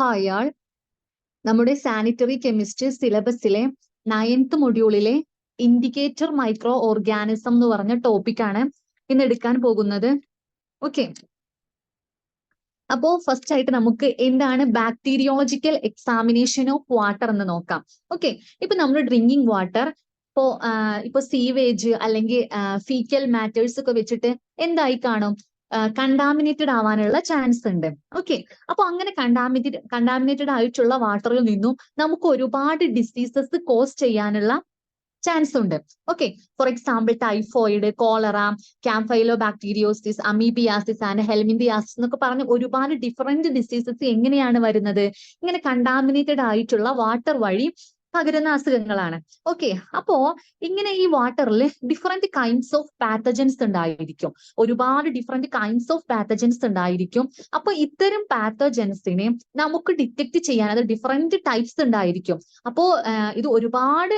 Hi all നമ്മുടെ sanitary chemistry സിലബസിലെ 9th മൊഡ്യൂളിലെ ഇൻഡിക്കേറ്റർ മൈക്രോ ഓർഗാനിസം എന്ന് പറഞ്ഞ ടോപ്പിക്കാണ് ഇന്ന് എടുക്കാൻ പോകുന്നത്. ഓക്കെ, അപ്പോ ഫസ്റ്റ് ആയിട്ട് നമുക്ക് എന്താണ് ബാക്ടീരിയോളജിക്കൽ എക്സാമിനേഷൻ ഓഫ് വാട്ടർ എന്ന് നോക്കാം. ഓക്കെ, ഇപ്പൊ നമ്മൾ ഡ്രിങ്കിങ് വാട്ടർ ഇപ്പൊ സീവേജ് അല്ലെങ്കിൽ ഫീക്കൽ മാറ്റേഴ്സ് ഒക്കെ വെച്ചിട്ട് എന്തായി കാണും, കണ്ടാമിനേറ്റഡ് ആവാനുള്ള ചാൻസ് ഉണ്ട്. ഓക്കെ, അപ്പൊ അങ്ങനെ കണ്ടാമിനേറ്റഡ് ആയിട്ടുള്ള വാട്ടറിൽ നിന്നും നമുക്ക് ഒരുപാട് ഡിസീസസ് കോസ് ചെയ്യാനുള്ള ചാൻസ് ഉണ്ട്. Okay, for example typhoid, cholera, campylobacteriosis, amoebiasis and helminthiasis എന്നൊക്കെ പറഞ്ഞ് ഒരുപാട് ഡിഫറെന്റ് ഡിസീസസ് എങ്ങനെയാണ് വരുന്നത്, ഇങ്ങനെ കണ്ടാമിനേറ്റഡ് ആയിട്ടുള്ള വാട്ടർ വഴി പകരുന്ന അസുഖങ്ങളാണ്. ഓക്കെ, അപ്പോ ഇങ്ങനെ ഈ വാട്ടറിൽ ഡിഫറെന്റ് കൈൻഡ്സ് ഓഫ് പാത്തജൻസ് ഉണ്ടായിരിക്കും, ഒരുപാട് ഡിഫറെന്റ് കൈൻഡ്സ് ഓഫ് പാത്തജൻസ് ഉണ്ടായിരിക്കും. അപ്പൊ ഇത്തരം പാത്തജൻസിനെ നമുക്ക് ഡിറ്റക്ട് ചെയ്യാൻ അത് ഡിഫറെന്റ് ടൈപ്സ് ഉണ്ടായിരിക്കും. അപ്പോ ഇത് ഒരുപാട്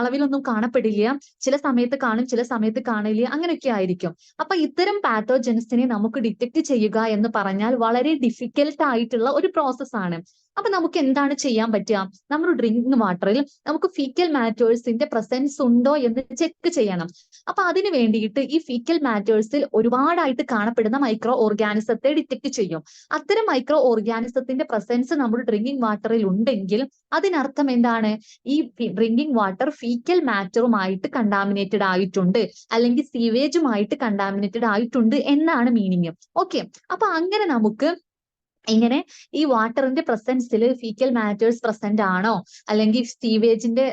അളവിലൊന്നും കാണപ്പെടില്ല, ചില സമയത്ത് കാണും, ചില സമയത്ത് കാണില്ല, അങ്ങനെയൊക്കെ ആയിരിക്കും. അപ്പൊ ഇത്തരം പാത്തോജൻസിനെ നമുക്ക് ഡിറ്റക്ട് ചെയ്യുക എന്ന് പറഞ്ഞാൽ വളരെ ഡിഫിക്കൽട്ട് ആയിട്ടുള്ള ഒരു പ്രോസസ് ആണ്. അപ്പൊ നമുക്ക് എന്താണ് ചെയ്യാൻ പറ്റുക, നമ്മുടെ ഡ്രിങ്കിങ് വാട്ടറിൽ നമുക്ക് ഫീക്കൽ മാറ്റേഴ്സിന്റെ പ്രസൻസ് ഉണ്ടോ എന്ന് ചെക്ക് ചെയ്യണം. അപ്പൊ അതിന് വേണ്ടിയിട്ട് ഈ ഫീക്കൽ മാറ്റേഴ്സിൽ ഒരുപാടായിട്ട് കാണപ്പെടുന്ന മൈക്രോ ഓർഗാനിസത്തെ ഡിറ്റക്ട് ചെയ്യും. അത്തരം മൈക്രോ ഓർഗാനിസത്തിന്റെ പ്രസൻസ് നമ്മുടെ ഡ്രിങ്കിങ് വാട്ടറിൽ ഉണ്ടെങ്കിൽ അതിനർത്ഥം എന്താണ്, ഈ ഡ്രിങ്കിങ് വാട്ടർ ഫീക്കൽ മാറ്ററുമായിട്ട് കണ്ടാമിനേറ്റഡ് ആയിട്ടുണ്ട്, അല്ലെങ്കിൽ സീവേജുമായിട്ട് കണ്ടാമിനേറ്റഡ് ആയിട്ടുണ്ട് എന്നാണ് മീനിങ്. ഓക്കെ, അപ്പൊ അങ്ങനെ നമുക്ക് ഇങ്ങനെ ഈ വാട്ടറിന്റെ പ്രസൻസിൽ ഫീക്കൽ മാറ്റേഴ്സ് പ്രസന്റ് ആണോ, അല്ലെങ്കിൽ സീവേജിന്റെ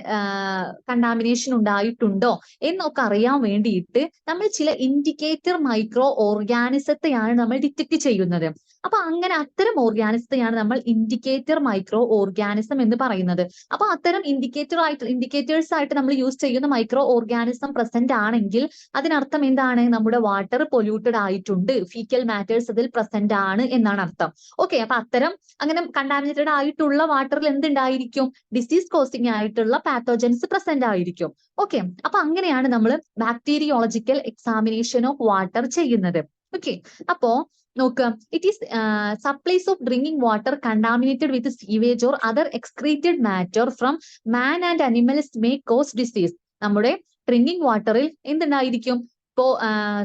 കണ്ടാമിനേഷൻ ഉണ്ടായിട്ടുണ്ടോ എന്നൊക്കെ അറിയാൻ വേണ്ടിയിട്ട് നമ്മൾ ചില ഇൻഡിക്കേറ്റർ മൈക്രോ ഓർഗാനിസത്തെയാണ് നമ്മൾ ഡിറ്റക്ട് ചെയ്യുന്നത്. അപ്പൊ അങ്ങനെ അത്തരം ഓർഗാനിസത്തെയാണ് നമ്മൾ ഇൻഡിക്കേറ്റർ മൈക്രോ ഓർഗാനിസം എന്ന് പറയുന്നത്. അപ്പൊ അത്തരം ഇൻഡിക്കേറ്റേഴ്സ് ആയിട്ട് നമ്മൾ യൂസ് ചെയ്യുന്ന മൈക്രോ ഓർഗാനിസം പ്രസന്റ് ആണെങ്കിൽ അതിനർത്ഥം എന്താണ്, നമ്മുടെ വാട്ടർ പൊല്യൂട്ടഡ് ആയിട്ടുണ്ട്, ഫീക്കൽ മാറ്റേഴ്സ് അതിൽ പ്രസന്റ് ആണ് എന്നാണ് അർത്ഥം. ഓക്കെ, അപ്പൊ അത്തരം അങ്ങനെ കണ്ടാമിനേറ്റഡ് ആയിട്ടുള്ള വാട്ടറിൽ എന്തുണ്ടായിരിക്കും, ഡിസീസ് കോസിംഗ് ആയിട്ടുള്ള പാത്തോജൻസ് പ്രസന്റ് ആയിരിക്കും. ഓക്കെ, അപ്പൊ അങ്ങനെയാണ് നമ്മൾ ബാക്ടീരിയോളജിക്കൽ എക്സാമിനേഷൻ ഓഫ് വാട്ടർ ചെയ്യുന്നത്. ഓക്കെ, അപ്പോ നോക്കുക, it is supplies of drinking water contaminated with sewage or other excreted matter from man and animals may cos disease. നമ്മുടെ ഡ്രിങ്കിങ് വാട്ടറിൽ എന്തുണ്ടായിരിക്കും, ഇപ്പോ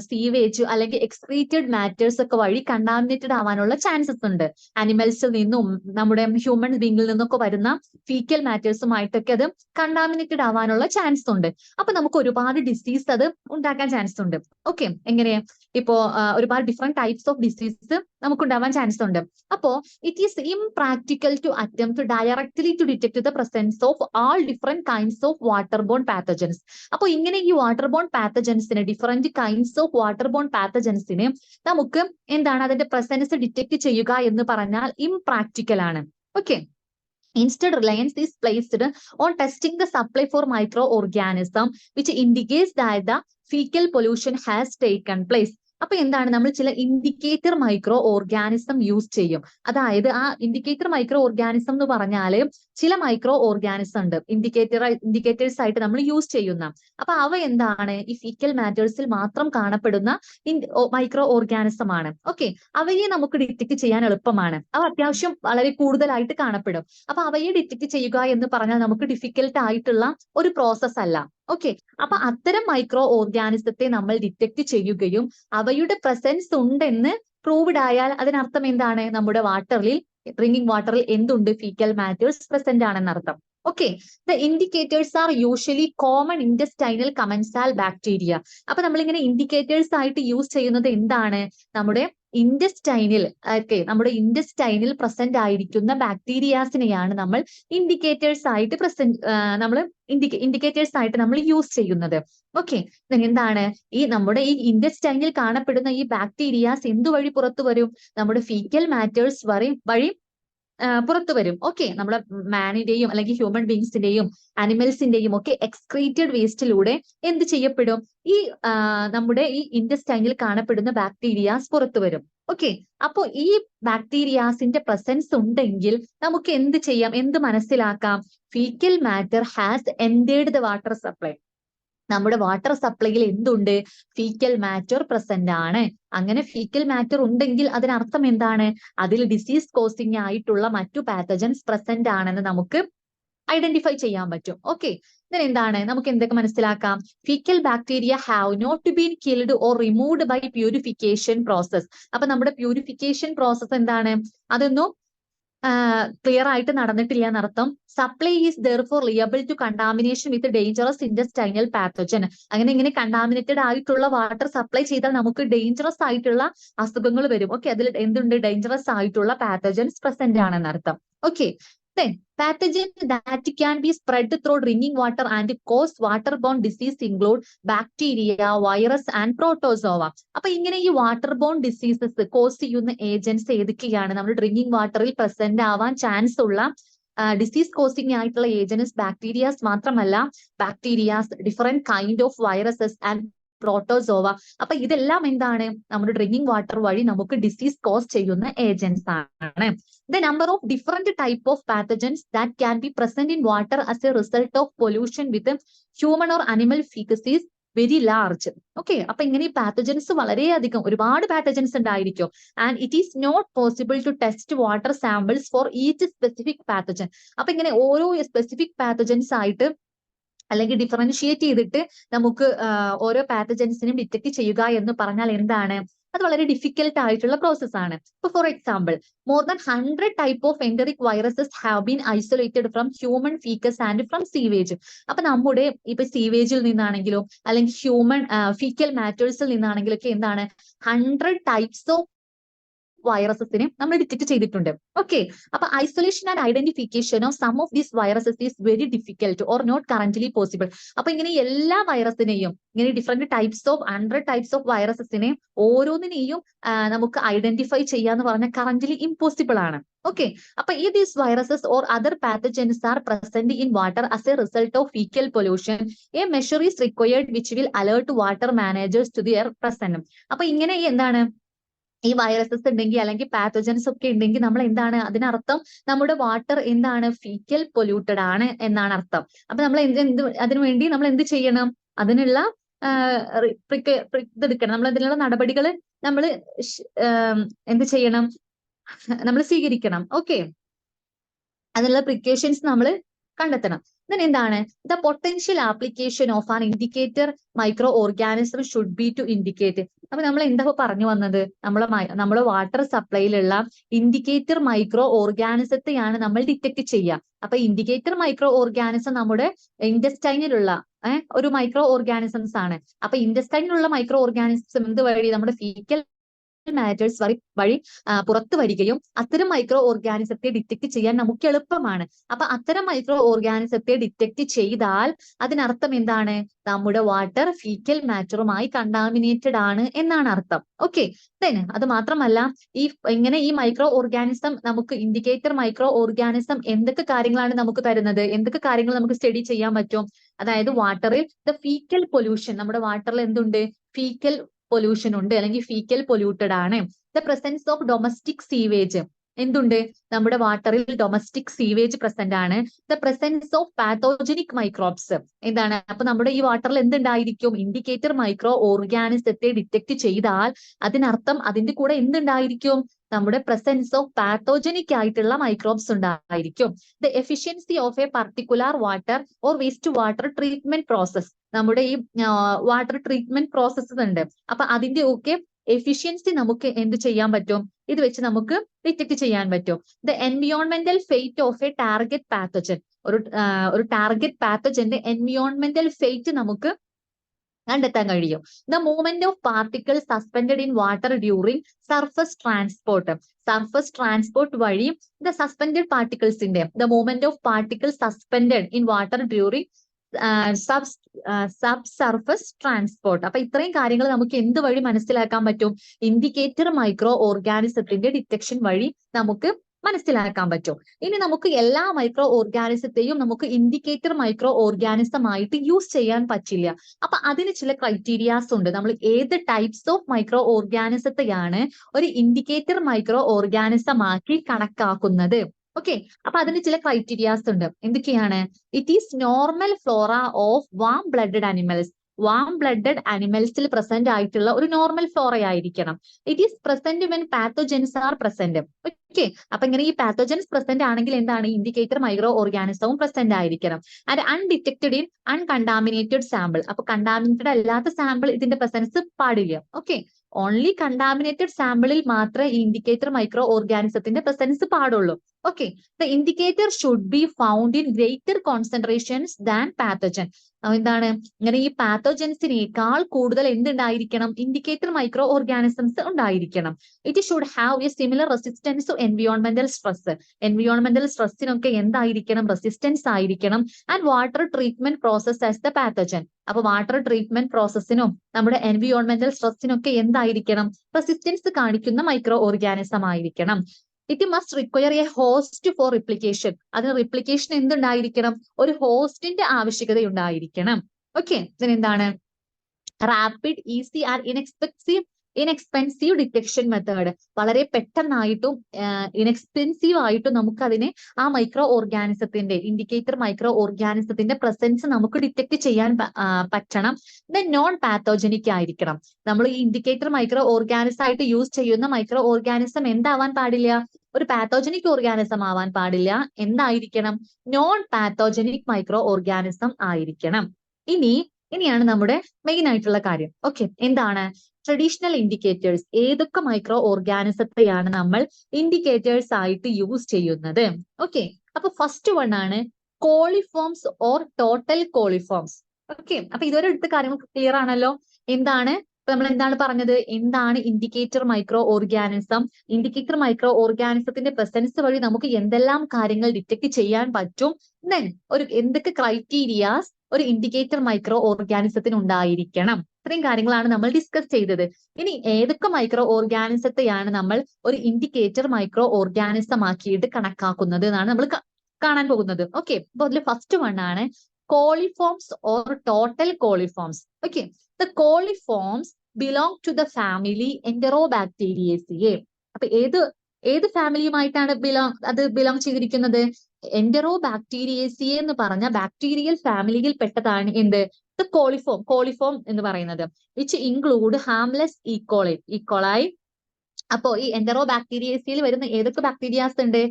സീവേജ് അല്ലെങ്കിൽ എക്സ്ക്രീറ്റഡ് മാറ്റേഴ്സ് ഒക്കെ വഴി കണ്ടാമിനേറ്റഡ് ആവാനുള്ള ചാൻസസ് ഉണ്ട്. അനിമൽസിൽ നിന്നും നമ്മുടെ ഹ്യൂമൻ ബീങ്ങിൽ നിന്നൊക്കെ വരുന്ന ഫീക്കൽ മാറ്റേഴ്സുമായിട്ടൊക്കെ അത് കണ്ടാമിനേറ്റഡ് ആവാനുള്ള ചാൻസ് ഉണ്ട്. അപ്പൊ നമുക്ക് ഒരുപാട് ഡിസീസ് അത് ഉണ്ടാക്കാൻ ചാൻസ് ഉണ്ട്. ഓക്കെ, എങ്ങനെ, ഇപ്പോ ഒരുപാട് ഡിഫറെന്റ് ടൈപ്സ് ഓഫ് ഡിസീസ് നമുക്ക് ഉണ്ടാവാൻ ചാൻസ് ഉണ്ട്. അപ്പോ it is impractical to attempt directly to detect the presence of all different kinds of water borne pathogens. അപ്പൊ ഇങ്ങനെ ഈ വാട്ടർ ബോൺ പാത്തജൻസിനെ, different kinds of water borne പാത്തജൻസിനെ നമുക്ക് എന്താണ് അതിന്റെ പ്രസൻസ് ഡിറ്റക്ട് ചെയ്യുക എന്ന് പറഞ്ഞാൽ ഇംപ്രാക്ടിക്കൽ ആണ്. Okay, instead reliance is placed on testing the supply for microorganism which indicates that the fecal pollution has taken place. അപ്പൊ എന്താണ്, നമ്മൾ ചില ഇൻഡിക്കേറ്റർ മൈക്രോ ഓർഗാനിസം യൂസ് ചെയ്യും. അതായത് ആ ഇൻഡിക്കേറ്റർ മൈക്രോ ഓർഗാനിസം എന്ന് പറഞ്ഞാല് ചില മൈക്രോ ഓർഗാനിസം ഉണ്ട് ഇൻഡിക്കേറ്റേഴ്സ് ആയിട്ട് നമ്മൾ യൂസ് ചെയ്യുന്ന. അപ്പൊ അവ എന്താണ്, ഈ ഫീക്കൽ മാറ്റേഴ്സിൽ മാത്രം കാണപ്പെടുന്ന മൈക്രോ ഓർഗാനിസം ആണ്. ഓക്കെ, അവയെ നമുക്ക് ഡിറ്റക്ട് ചെയ്യാൻ എളുപ്പമാണ്, അവ അത്യാവശ്യം വളരെ കൂടുതലായിട്ട് കാണപ്പെടും. അപ്പൊ അവയെ ഡിറ്റക്ട് ചെയ്യുക എന്ന് പറഞ്ഞാൽ നമുക്ക് ഡിഫിക്കൽട്ട് ആയിട്ടുള്ള ഒരു പ്രോസസ് അല്ല. ഓക്കെ, അപ്പൊ അത്തരം മൈക്രോ ഓർഗാനിസത്തെ നമ്മൾ ഡിറ്റക്ട് ചെയ്യുകയും അവയുടെ പ്രസൻസ് ഉണ്ടെന്ന് പ്രൂവ്ഡ് ആയാൽ അതിനർത്ഥം എന്താണ്, നമ്മുടെ വാട്ടറിൽ, ഡ്രിങ്കിങ് വാട്ടറിൽ എന്തുണ്ട്, ഫീക്കൽ മാറ്റേഴ്സ് പ്രസന്റ് ആണെന്നർത്ഥം. Okay, the indicators are usually common intestinal commensal bacteria. അപ്പൊ നമ്മളിങ്ങനെ ഇൻഡിക്കേറ്റേഴ്സ് ആയിട്ട് യൂസ് ചെയ്യുന്നത് എന്താണ്, നമ്മുടെ ഇൻഡസ്റ്റൈനിൽ പ്രസന്റ് ആയിരിക്കുന്ന ബാക്ടീരിയാസിനെയാണ് നമ്മൾ ഇൻഡിക്കേറ്റേഴ്സ് ആയിട്ട് നമ്മൾ യൂസ് ചെയ്യുന്നത്. ഓക്കെ, എന്താണ്, ഈ നമ്മുടെ ഈ ഇൻഡസ്റ്റൈനിൽ കാണപ്പെടുന്ന ഈ ബാക്ടീരിയാസ് എന്തുവഴി പുറത്തു വരും, നമ്മുടെ ഫീക്കൽ മാറ്റേഴ്സ് വഴി പുറത്തു വരും. ഓക്കെ, നമ്മുടെ മാനിന്റെയും അല്ലെങ്കിൽ ഹ്യൂമൻ ബീങ്സിന്റെയും അനിമൽസിന്റെയും ഒക്കെ എക്സ്ക്രീറ്റഡ് വേസ്റ്റിലൂടെ എന്ത് ചെയ്യപ്പെടും, ഈ നമ്മുടെ ഈ ഇൻഡസ്റ്റൈനിൽ കാണപ്പെടുന്ന ബാക്ടീരിയാസ് പുറത്തു വരും. ഓക്കെ, അപ്പോ ഈ ബാക്ടീരിയാസിന്റെ പ്രസൻസ് ഉണ്ടെങ്കിൽ നമുക്ക് എന്ത് ചെയ്യാം, എന്ത് മനസ്സിലാക്കാം, fecal matter has entered the water supply. നമ്മുടെ വാട്ടർ സപ്ലൈയിൽ എന്തുണ്ട്? ഫീക്കൽ മാറ്റർ പ്രസന്റ് ആണ്. അങ്ങനെ ഫീക്കൽ മാറ്റർ ഉണ്ടെങ്കിൽ അതിനർത്ഥം എന്താണ്? അതിൽ ഡിസീസ് കോസിംഗ് ആയിട്ടുള്ള മറ്റു പാത്തജൻസ് പ്രസന്റ് ആണെന്ന് നമുക്ക് ഐഡന്റിഫൈ ചെയ്യാൻ പറ്റും. ഓക്കെ, ഇതിന് എന്താണ്? നമുക്ക് എന്തൊക്കെ മനസ്സിലാക്കാം? Faecal bacteria have not been killed or removed by purification process. അപ്പൊ നമ്മുടെ പ്യൂരിഫിക്കേഷൻ പ്രോസസ് എന്താണ്? അതൊന്നും ക്ലിയർ ആയിട്ട് നടന്നിട്ടില്ല എന്നർത്ഥം. Supply is therefore liable to contamination with dangerous intestinal pathogen. അങ്ങനെ ഇങ്ങനെ കണ്ടാമിനേറ്റഡ് ആയിട്ടുള്ള വാട്ടർ സപ്ലൈ ചെയ്താൽ നമുക്ക് ഡേഞ്ചറസ് ആയിട്ടുള്ള അസുഖങ്ങൾ വരും. ഓക്കെ, അതിൽ എന്തുണ്ട്? ഡേഞ്ചറസ് ആയിട്ടുള്ള പാത്തജൻസ് പ്രസന്റ് ആണെന്നർത്ഥം. Okay, then pathogen that can be spread through drinking water and cause waterborne disease include bacteria, virus and protozoa. അപ്പൊ ഇങ്ങനെ ഈ വാട്ടർബോൺ ഡിസീസസ് കോസ് ചെയ്യുന്ന ഏജൻസ് ഏതൊക്കെയാണ്? നമ്മൾ ഡ്രിങ്കിങ് വാട്ടറിൽ പ്രസന്റ് ആവാൻ ചാൻസ് ഉള്ള ഡിസീസ് കോസിംഗ് ആയിട്ടുള്ള ഏജൻസ് ബാക്ടീരിയാസ് മാത്രമല്ല, bacterias, different kind of viruses and protozoa. അപ്പൊ ഇതെല്ലാം എന്താണ്? നമ്മുടെ ഡ്രിങ്കിങ് വാട്ടർ വഴി നമുക്ക് ഡിസീസ് കോസ് ചെയ്യുന്ന ഏജൻസ് ആണ്. The number of different type of pathogens that can be present in water as a result of pollution with human or animal feces is very large. Okay, അപ്പൊ ഇങ്ങനെ ഈ pathogens വളരെയധികം, ഒരുപാട് pathogens ഉണ്ടായിരിക്കും. And it is not possible to test water samples for each specific pathogen. അപ്പൊ ഇങ്ങനെ ഓരോ specific pathogens ആയിട്ട് അല്ലെങ്കിൽ ഡിഫറൻഷിയേറ്റ് ചെയ്തിട്ട് നമുക്ക് ഓരോ പാത്തജൻസിനും ഡിറ്റക്ട് ചെയ്യുക എന്ന് പറഞ്ഞാൽ എന്താണ്? അത് വളരെ ഡിഫിക്കൽട്ട് ആയിട്ടുള്ള പ്രോസസ് ആണ്. ഇപ്പൊ for example, more than 100 type of enteric viruses have been isolated from human faeces and from sewage. അപ്പൊ നമ്മുടെ ഇപ്പൊ സീവേജിൽ നിന്നാണെങ്കിലും അല്ലെങ്കിൽ ഹ്യൂമൻ ഫീക്കൽ മാറ്റേഴ്സിൽ നിന്നാണെങ്കിലും ഒക്കെ എന്താണ് 100 ടൈപ്സ് ഓഫ് വൈറസസിനെ നമ്മൾ ഡിറ്റക്ട് ചെയ്തിട്ടുണ്ട്. ഓക്കെ, അപ്പൊ isolation and identification of some of these viruses is very difficult or not currently possible. അപ്പൊ ഇങ്ങനെ എല്ലാ വൈറസിനെയും, ഇങ്ങനെ different types of 100 types of വൈറസസിനെ ഓരോന്നിനെയും നമുക്ക് ഐഡന്റിഫൈ ചെയ്യാന്ന് പറഞ്ഞാൽ കറന്റ്ലി ഇമ്പോസിബിൾ ആണ്. ഓക്കെ, അപ്പൊ ഈ these viruses or other pathogens are present in water as a result of faecal pollution. A measure is required which will alert water managers to their present. അപ്പൊ ഇങ്ങനെ എന്താണ്? ഈ viruses ഉണ്ടെങ്കിൽ അല്ലെങ്കിൽ pathogens ഒക്കെ ഉണ്ടെങ്കിൽ നമ്മൾ എന്താണ്? അതിനർത്ഥം നമ്മുടെ വാട്ടർ എന്താണ്? ഫീക്കൽ പൊല്യൂട്ടഡ് ആണ് എന്നാണ് അർത്ഥം. അപ്പൊ നമ്മൾ അതിനുവേണ്ടി നമ്മൾ എന്ത് ചെയ്യണം? അതിനുള്ള ഇതെടുക്കണം. നമ്മൾ അതിനുള്ള നടപടികൾ നമ്മൾ എന്ത് ചെയ്യണം? നമ്മൾ സ്വീകരിക്കണം. ഓക്കെ, അതിനുള്ള പ്രിക്കോഷൻസ് നമ്മൾ കണ്ടെത്തണം. then എന്താണ്? The potential application of an indicator micro organism should be to indicate. അപ്പൊ നമ്മൾ എന്താ പറഞ്ഞു വന്നത്? നമ്മളെ വാട്ടർ സപ്ലൈയിലുള്ള ഇൻഡിക്കേറ്റർ മൈക്രോ ഓർഗാനിസത്തെയാണ് നമ്മൾ ഡിറ്റക്ട് ചെയ്യുക. അപ്പൊ ഇൻഡിക്കേറ്റർ മൈക്രോ ഓർഗാനിസം നമ്മുടെ ഇൻഡസ്റ്റൈനിലുള്ള ഒരു മൈക്രോ ഓർഗാനിസംസ് ആണ്. അപ്പൊ ഇൻഡസ്റ്റൈനിലുള്ള മൈക്രോ ഓർഗാനിസം എന്ത് വഴി? നമ്മുടെ ഫീക്കൽ മാറ്റേഴ്സ് വഴി പുറത്തു വരികയും അത്തരം മൈക്രോ ഓർഗാനിസത്തെ ഡിറ്റക്ട് ചെയ്യാൻ നമുക്ക് എളുപ്പമാണ്. അപ്പൊ അത്തരം മൈക്രോ ഓർഗാനിസത്തെ ഡിറ്റക്ട് ചെയ്താൽ അതിനർത്ഥം എന്താണ്? നമ്മുടെ വാട്ടർ ഫീക്കൽ മാറ്ററുമായി കണ്ടാമിനേറ്റഡ് ആണ് എന്നാണ് അർത്ഥം. ഓക്കെ, അത് മാത്രമല്ല, ഇങ്ങനെ ഈ മൈക്രോ ഓർഗാനിസം നമുക്ക് ഇൻഡിക്കേറ്റർ മൈക്രോ ഓർഗാനിസം എന്തൊക്കെ കാര്യങ്ങളാണ് നമുക്ക് തരുന്നത്? എന്തൊക്കെ കാര്യങ്ങൾ നമുക്ക് സ്റ്റഡി ചെയ്യാൻ പറ്റും? അതായത് വാട്ടറിൽ ദ ഫീക്കൽ പൊല്യൂഷൻ, നമ്മുടെ വാട്ടറിൽ എന്തുണ്ട്? ഫീക്കൽ പൊല്യൂഷൻ ഉണ്ട്, അല്ലെങ്കിൽ ഫീക്കൽ പൊല്യൂട്ടഡ് ആണ്. The presence of domestic sewage, എന്തുണ്ട്? നമ്മുടെ വാട്ടറിൽ ഡൊമസ്റ്റിക് സീവേജ് പ്രസന്റ് ആണ്. The presence of pathogenic microbes, എന്താണ്? അപ്പൊ നമ്മുടെ ഈ വാട്ടറിൽ എന്തുണ്ടായിരിക്കും? ഇൻഡിക്കേറ്റർ മൈക്രോ ഓർഗാനിസത്തെ ഡിറ്റക്ട് ചെയ്താൽ അതിനർത്ഥം അതിന്റെ കൂടെ എന്തുണ്ടായിരിക്കും? നമ്മുടെ പ്രസൻസ് ഓഫ് പാത്തോജനിക് ആയിട്ടുള്ള മൈക്രോബ്സ് ഉണ്ടായിരിക്കും. The efficiency of a particular water or waste water treatment process, നമ്മുടെ ഈ വാട്ടർ ട്രീറ്റ്മെന്റ് പ്രോസസ്സസ് ഉണ്ട്. അപ്പൊ അതിന്റെ ഒക്കെ എഫിഷ്യൻസി നമുക്ക് എന്ത് ചെയ്യാൻ പറ്റും? ഇത് വെച്ച് നമുക്ക് ഡിറ്റക്ട് ചെയ്യാൻ പറ്റും. ദ എൻവിയോൺമെന്റൽ fate of a target pathogen, ഒരു ടാർഗറ്റ് പാത്തജന്റെ എൻവിയോൺമെന്റൽ ഫേറ്റ് നമുക്ക് കണ്ടെത്താൻ കഴിയും. The movement of particle suspended in water during surface transport, surface transport വഴി ദ സസ്പെൻഡഡ് പാർട്ടിക്കിൾസിന്റെ the movement of particle suspended in water during subsurface transport. അപ്പൊ ഇത്രയും കാര്യങ്ങൾ നമുക്ക് എന്ത് വഴി മനസ്സിലാക്കാൻ പറ്റും? ഇൻഡിക്കേറ്റർ മൈക്രോ ഓർഗാനിസത്തിന്റെ ഡിറ്റക്ഷൻ വഴി നമുക്ക് മനസ്സിലാക്കാൻ പറ്റും. ഇനി നമുക്ക് എല്ലാ മൈക്രോ ഓർഗാനിസത്തെയും നമുക്ക് ഇൻഡിക്കേറ്റർ മൈക്രോ ഓർഗാനിസം ആയിട്ട് യൂസ് ചെയ്യാൻ പറ്റില്ല. അപ്പൊ അതിന് ചില ക്രൈറ്റീരിയാസ് ഉണ്ട്. നമ്മൾ ഏത് ടൈപ്സ് ഓഫ് മൈക്രോ ഓർഗാനിസത്തെയാണ് ഒരു ഇൻഡിക്കേറ്റർ മൈക്രോ ഓർഗാനിസം ആക്കി കണക്കാക്കുന്നത്? ഓക്കെ, അപ്പൊ അതിന് ചില ക്രൈറ്റീരിയാസ് ഉണ്ട്. എന്തൊക്കെയാണ്? It is normal flora of warm blooded animals. Warm blooded അനിമൽസിൽ പ്രസന്റ് ആയിട്ടുള്ള ഒരു നോർമൽ ഫ്ലോറ ആയിരിക്കണം. It is present when pathogens are present. Okay, അപ്പൊ ഇങ്ങനെ ഈ പാത്തോജൻസ് പ്രസന്റ് ആണെങ്കിൽ എന്താണ്, ഇൻഡിക്കേറ്റർ മൈക്രോ ഓർഗാനിസവും പ്രസന്റ് ആയിരിക്കണം. And undetected in uncontaminated sample. അപ്പൊ കണ്ടാമിനേറ്റഡ് അല്ലാത്ത സാമ്പിൾ ഇതിന്റെ പ്രസൻസ് പാടില്ല. ഓക്കെ, ഓൺലി കണ്ടാമിനേറ്റഡ് സാമ്പിളിൽ മാത്രമേ ഈ ഇൻഡിക്കേറ്റർ മൈക്രോ ഓർഗാനിസത്തിന്റെ പ്രസൻസ് പാടുള്ളൂ. Okay, the indicator should be found in greater concentrations than pathogen. എന്താണ്, ഇങ്ങനെ ഈ പാത്തോജൻസിനേക്കാൾ കൂടുതൽ എന്തുണ്ടായിരിക്കണം, ഇൻഡിക്കേറ്റർ മൈക്രോ ഓർഗാനിസംസ് ഉണ്ടായിരിക്കണം. It should have a similar resistance to എൻവിയോൺമെന്റൽ സ്ട്രെസ്. എൻവിയോൺമെന്റൽ സ്ട്രെസ്സിനൊക്കെ എന്തായിരിക്കണം, റെസിസ്റ്റൻസ് ആയിരിക്കണം. And water treatment process as the pathogen. അപ്പൊ വാട്ടർ ട്രീറ്റ്മെന്റ് പ്രോസസ്സിനും നമ്മുടെ എൻവിയോൺമെന്റൽ സ്ട്രെസ്സിനൊക്കെ എന്തായിരിക്കണം, റെസിസ്റ്റൻസ് കാണിക്കുന്ന മൈക്രോ ഓർഗാനിസം ആയിരിക്കണം. It must require a host for replication. അതിന് റിപ്ലിക്കേഷൻ എന്തുണ്ടായിരിക്കണം, ഒരു ഹോസ്റ്റിന്റെ ആവശ്യകത ഉണ്ടായിരിക്കണം. ഓക്കെ, ഇതിനെന്താണ്, rapid, easy and inexpensive detection method. വളരെ പെട്ടെന്നായിട്ടും ഇൻഎക്സ്പെൻസീവ് ആയിട്ടും നമുക്ക് അതിനെ ആ മൈക്രോ ഓർഗാനിസത്തിന്റെ, ഇൻഡിക്കേറ്റർ മൈക്രോ ഓർഗാനിസത്തിന്റെ പ്രസൻസ് നമുക്ക് ഡിറ്റക്ട് ചെയ്യാൻ പറ്റണം. ദെൻ നോൺ പാത്തോജനിക് ആയിരിക്കണം. നമ്മൾ ഈ ഇൻഡിക്കേറ്റർ മൈക്രോ ഓർഗാനിസം ആയിട്ട് യൂസ് ചെയ്യുന്ന മൈക്രോ ഓർഗാനിസം എന്താവാൻ പാടില്ല, ഒരു പാത്തോജനിക് ഓർഗാനിസം ആവാൻ പാടില്ല. എന്തായിരിക്കണം, നോൺ പാത്തോജനിക് മൈക്രോ ഓർഗാനിസം ആയിരിക്കണം. ഇനിയാണ് നമ്മുടെ മെയിൻ ആയിട്ടുള്ള കാര്യം. ഓക്കെ, എന്താണ് ട്രഡീഷണൽ ഇൻഡിക്കേറ്റേഴ്സ്? ഏതൊക്കെ മൈക്രോ ഓർഗാനിസത്തെയാണ് നമ്മൾ ഇൻഡിക്കേറ്റേഴ്സ് ആയിട്ട് യൂസ് ചെയ്യുന്നത്? ഓക്കെ, അപ്പൊ ഫസ്റ്റ് വൺ ആണ് coliforms or total coliforms. Okay, അപ്പൊ ഇതുവരെ എടുത്ത കാര്യങ്ങൾ ക്ലിയർ ആണല്ലോ. എന്താണ് നമ്മൾ എന്താണ് പറഞ്ഞത്, എന്താണ് indicator micro organism? Indicator micro ഓർഗാനിസത്തിന്റെ പ്രസൻസ് വഴി നമുക്ക് എന്തെല്ലാം കാര്യങ്ങൾ ഡിറ്റക്ട് ചെയ്യാൻ പറ്റും? ദെൻ എന്തൊക്കെ ക്രൈറ്റീരിയാസ് ഒരു ഇൻഡിക്കേറ്റർ മൈക്രോ ഓർഗാനിസത്തിന് ഉണ്ടായിരിക്കണം? ഇത്രയും കാര്യങ്ങളാണ് നമ്മൾ ഡിസ്കസ് ചെയ്തത്. ഇനി ഏതൊക്കെ മൈക്രോ ഓർഗാനിസത്തെയാണ് നമ്മൾ ഒരു ഇൻഡിക്കേറ്റർ മൈക്രോ ഓർഗാനിസം ആക്കിയിട്ട് കണക്കാക്കുന്നത് എന്നാണ് നമ്മൾ കാണാൻ പോകുന്നത്. ഓക്കെ, അപ്പൊ അതിൽ ഫസ്റ്റ് വൺ ആണ് coliforms or total coliforms. Okay, the coliforms belong to the family Enterobacteriaceae. അപ്പൊ ഏത് ഫാമിലിയുമായിട്ടാണ് ബിലോങ് ചെയ്തിരിക്കുന്നത്? എന്ററോബാക്ടീരിയേസിയെ എന്ന് പറഞ്ഞ ബാക്ടീരിയൽ ഫാമിലിയിൽ പെട്ടതാണ് എന്ത്, ദ കോളിഫോം എന്ന് പറയുന്നത്. Which include harmless E coli. അപ്പോ ഈ എന്ററോബാക്ടീരിയേസിയിൽ വരുന്ന ഏതൊക്കെ ബാക്ടീരിയാസ് ഉണ്ട്?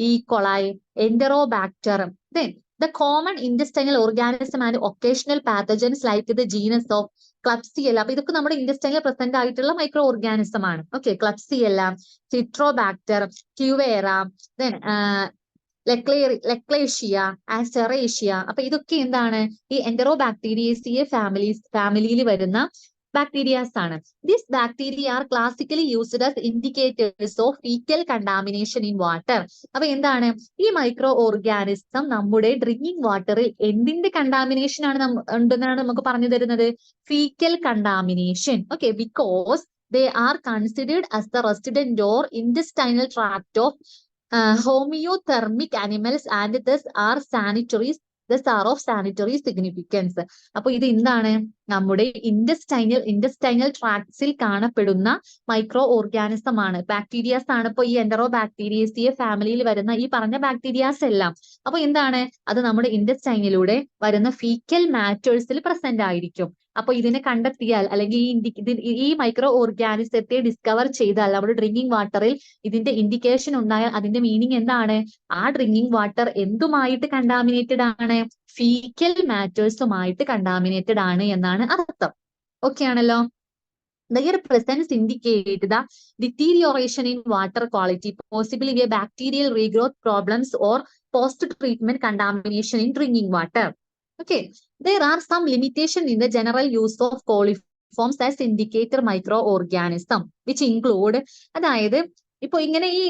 E coli, Enterobacter, then the common intestinal organism and occasional pathogens like the genus of Klebsiella. അപ്പൊ ഇതൊക്കെ നമ്മുടെ intestinal പ്രസന്റ് ആയിട്ടുള്ള മൈക്രോ ഓർഗാനിസം ആണ്. Okay, Klebsiella, Citrobacter, Cuvera, then ലെക്ലേഷ്യ, ആസ്റ്ററേഷ്യ. അപ്പൊ ഇതൊക്കെ എന്താണ്, ഈ എന്ററോബാക്ടീരിയേസിയെ ഫാമിലിയിൽ വരുന്ന ബാക്ടീരിയാസ് ആണ്. This bacteria R classically used as indicators of faecal contamination in water. അപ്പൊ എന്താണ്, ഈ മൈക്രോ ഓർഗാനിസം നമ്മുടെ ഡ്രിങ്കിങ് വാട്ടറിൽ എന്തിന്റെ കണ്ടാമിനേഷൻ ആണ് ഉണ്ടെന്നാണ് നമുക്ക് പറഞ്ഞു തരുന്നത്? Fecal contamination. Okay, because they are considered as the resident or intestinal tract of homeothermic animals and thus are of sanitary significance. അപ്പൊ ഇത് എന്താണ്, നമ്മുടെ ഇന്റസ്റ്റൈനൽ ട്രാക്ട്സിൽ കാണപ്പെടുന്ന മൈക്രോ ഓർഗാനിസം ആണ്, ബാക്ടീരിയാസ് ആണ്. ഇപ്പൊ ഈ എന്ററോബാക്ടീരിയേസിയെ ഫാമിലിയിൽ വരുന്ന ഈ പറഞ്ഞ ബാക്ടീരിയാസ് എല്ലാം അപ്പൊ എന്താണ്, അത് നമ്മുടെ ഇന്റസ്റ്റൈനിലൂടെ വരുന്ന ഫീക്കൽ മാറ്റേഴ്സിൽ പ്രസന്റ് ആയിരിക്കും. അപ്പൊ ഇതിനെ കണ്ടെത്തിയാൽ അല്ലെങ്കിൽ ഈ മൈക്രോ ഓർഗാനിസത്തെ ഡിസ്കവർ ചെയ്താൽ നമ്മുടെ ഡ്രിങ്കിങ് വാട്ടറിൽ ഇതിന്റെ ഇൻഡിക്കേഷൻ ഉണ്ടായാൽ അതിന്റെ മീനിങ് എന്താണ്, ആ ഡ്രിങ്കിങ് വാട്ടർ എന്തുമായിട്ട് കണ്ടാമിനേറ്റഡ് ആണ്? ഫീക്കൽ മാറ്റേഴ്സുമായിട്ട് കണ്ടാമിനേറ്റഡ് ആണ് എന്നാണ് അർത്ഥം. ഓക്കെ ആണല്ലോ. Their presence indicate the deterioration in water quality, possibly via bacterial regrowth problems or post-treatment contamination in drinking water. Okay, there are some limitation in the general use of coliforms as indicator microorganism, which include, അതായത് ഇപ്പൊ ഇങ്ങനെ ഈ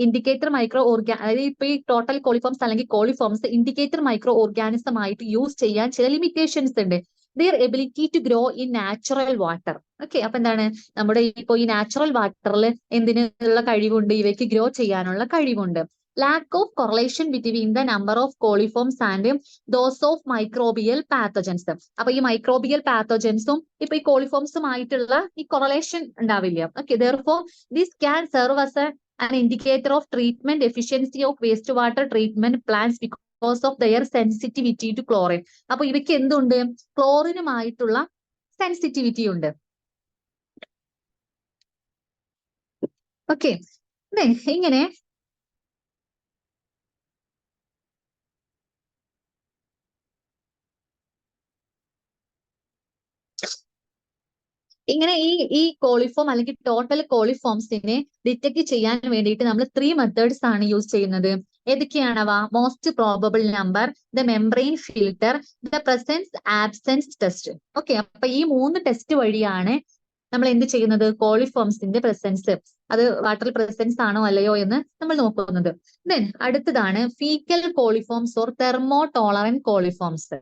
indicator micro അതായത് ഇപ്പൊ ഈ total കോളിഫോംസ് അല്ലെങ്കിൽ കോളിഫോംസ് indicator micro organism ആയിട്ട് use ചെയ്യാൻ ചില ലിമിറ്റേഷൻസ് ഉണ്ട്. their ability to grow in natural water. Okay, അപ്പൊ എന്താണ്, നമ്മുടെ ഇപ്പൊ ഈ നാച്ചുറൽ വാട്ടറിൽ എന്തിനുള്ള കഴിവുണ്ട്, ഇവയ്ക്ക് ഗ്രോ ചെയ്യാനുള്ള കഴിവുണ്ട്. lack of correlation between the number of coliforms and those of microbial pathogens. അപ്പൊ ഈ മൈക്രോബിയൽ പാത്തോജൻസും ഇപ്പൊ ഈ കോളിഫോംസും ആയിട്ടുള്ള ഈ കൊറലേഷൻ ഉണ്ടാവില്ല. Okay, therefore this can serve as an indicator of treatment efficiency of wastewater treatment plants because because of their sensitivity to chlorine. അപ്പൊ ഇവയ്ക്ക് എന്തുണ്ട്? ക്ലോറിനുമായിട്ടുള്ള സെൻസിറ്റിവിറ്റി ഉണ്ട്. ഓക്കെ, ഇങ്ങനെ ഇങ്ങനെ ഈ കോളിഫോം അല്ലെങ്കിൽ ടോട്ടൽ കോളിഫോംസിനെ ഡിറ്റക്ട് ചെയ്യാൻ വേണ്ടിയിട്ട് നമ്മൾ 3 മെത്തേഡ്സ് ആണ് യൂസ് ചെയ്യുന്നത്. ഏതൊക്കെയാണവ? Most probable number, the membrane filter, the presence absence test. Okay, അപ്പൊ ഈ 3 ടെസ്റ്റ് വഴിയാണ് നമ്മൾ എന്ത് ചെയ്യുന്നത്? കോളിഫോംസിന്റെ പ്രസൻസ്, അത് വാട്ടറിൽ പ്രസൻസ് ആണോ അല്ലയോ എന്ന് നമ്മൾ നോക്കുന്നത്. ദെൻ അടുത്തതാണ് faecal coliforms or thermo tolerant coliforms.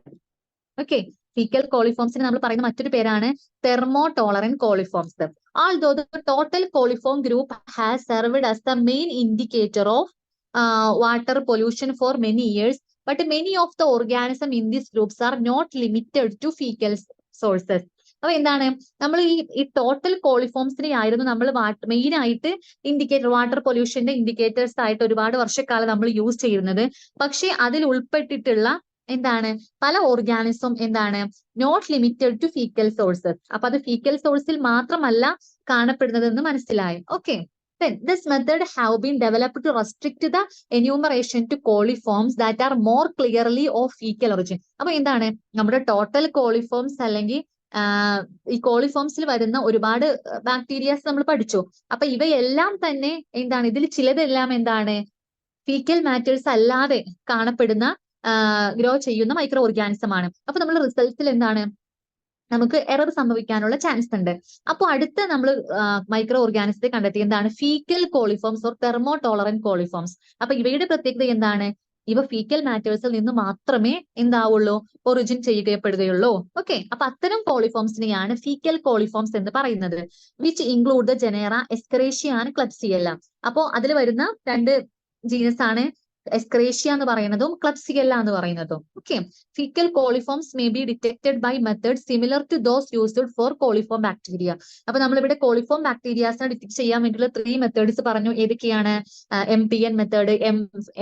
Okay, faecal കോളിഫോംസിന് നമ്മൾ പറയുന്ന മറ്റൊരു പേരാണ് thermo tolerant coliforms. Although the total coliform group has served as the main indicator of water pollution for many years, but many of the organisms in these groups are not limited to fecal sources. അപ്പൊ എന്താണ്, നമ്മൾ ഈ total കോളിഫോംസിനെ ആയിരുന്നു നമ്മൾ main ആയിട്ട് indicator, water പൊല്യൂഷന്റെ indicators ആയിട്ട് ഒരുപാട് വർഷക്കാലം നമ്മൾ യൂസ് ചെയ്യുന്നത്. പക്ഷെ അതിൽ ഉൾപ്പെട്ടിട്ടുള്ള എന്താണ്, പല ഓർഗാനിസം എന്താണ്, not limited to faecal sources. അപ്പൊ അത് ഫീക്കൽ സോഴ്സിൽ മാത്രമല്ല കാണപ്പെടുന്നതെന്ന് മനസ്സിലായി. Okay, then this method have been developed to restrict the enumeration to coliforms that are more clearly of fecal origin. അപ്പൊ എന്താണ്, നമ്മുടെ ടോട്ടൽ കോളിഫോംസ് അല്ലെങ്കിൽ ഈ കോളിഫോംസിൽ വരുന്ന ഒരുപാട് ബാക്ടീരിയാസ് നമ്മൾ പഠിച്ചു. അപ്പൊ ഇവയെല്ലാം തന്നെ എന്താണ്, ഇതിൽ ചിലതെല്ലാം എന്താണ്, ഫീക്കൽ മാറ്റേഴ്സ് അല്ലാതെ കാണപ്പെടുന്ന ഗ്രോ ചെയ്യുന്ന മൈക്രോ ഓർഗാനിസം ആണ്. അപ്പൊ നമ്മൾ റിസൾട്ടിൽ എന്താണ്, നമുക്ക് എറർ സംഭവിക്കാനുള്ള ചാൻസ് ഉണ്ട്. അപ്പോൾ അടുത്ത നമ്മൾ മൈക്രോ ഓർഗാനിസത്തെ കണ്ടെത്തി എന്താണ്, fecal coliforms or thermo tolerant കോളിഫോംസ്. അപ്പൊ ഇവയുടെ പ്രത്യേകത എന്താണ്, ഇവ ഫീക്കൽ മാറ്റേഴ്സിൽ നിന്ന് മാത്രമേ എന്താവുള്ളൂ, ഒറിജിൻ ചെയ്യപ്പെടുകയുള്ളൂ. ഓക്കെ, അപ്പൊ അത്തരം കോളിഫോംസിനെയാണ് ഫീക്കൽ കോളിഫോംസ് എന്ന് പറയുന്നത്. Which include the genera Escherichia and Klebsiella. അപ്പോ അതിൽ വരുന്ന 2 ജീനസ് ആണ് എസ്കറേഷ്യ എന്ന് പറയുന്നതും ക്ലബ്സിയെല്ല എന്ന് പറയുന്നതും. Okay, faecal coliforms may be detected by method similar to those used for coliform bacteria. അപ്പൊ നമ്മളിവിടെ കോളിഫോം ബാക്ടീരിയാസിനെ ഡിറ്റക്ട് ചെയ്യാൻ വേണ്ടിയുള്ള 3 മെത്തേഡ്സ് പറഞ്ഞു. ഏതൊക്കെയാണ്? MPN method,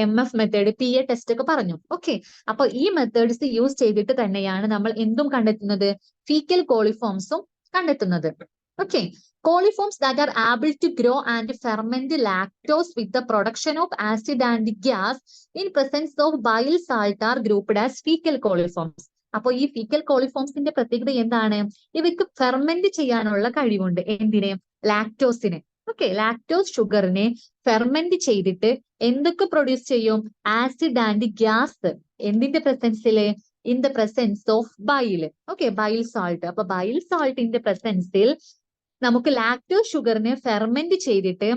MF method, PA test ഒക്കെ പറഞ്ഞു. ഓക്കെ, അപ്പൊ ഈ മെത്തേഡ്സ് യൂസ് ചെയ്തിട്ട് തന്നെയാണ് നമ്മൾ എന്തും കണ്ടെത്തുന്നത്, ഫീക്കൽ കോളിഫോംസും കണ്ടെത്തുന്നത്. Okay, coliforms that are able to grow and ferment lactose with the production of acid and gas in presence of bile salt are grouped as fecal coliforms. അപ്പോൾ ഈ ഫീക്കൽ കോളിഫോംസിന്റെ പ്രത്യേകത എന്താണ്? ഇവയ്ക്ക് ഫെർമെന്റ് ചെയ്യാനുള്ള കഴിവുണ്ട്. എന്തിനെ? ലാക്ടോസിനെ. ഓക്കെ, ലാക്ടോസ് ഷുഗറിനെ ഫെർമെന്റ് ചെയ്തിട്ട് എന്തൊക്കെ പ്രൊഡ്യൂസ് ചെയ്യും? Acid and gas. എന്തിന്റെ പ്രസൻസില്? In the presence of bile. Okay, bile salt. അപ്പൊ ബൈൽ സാൾട്ടിന്റെ പ്രസൻസിൽ നമുക്ക് ലാക്ടോസ് ഷുഗറിനെ ഫെർമെന്റ് ചെയ്തിട്ട്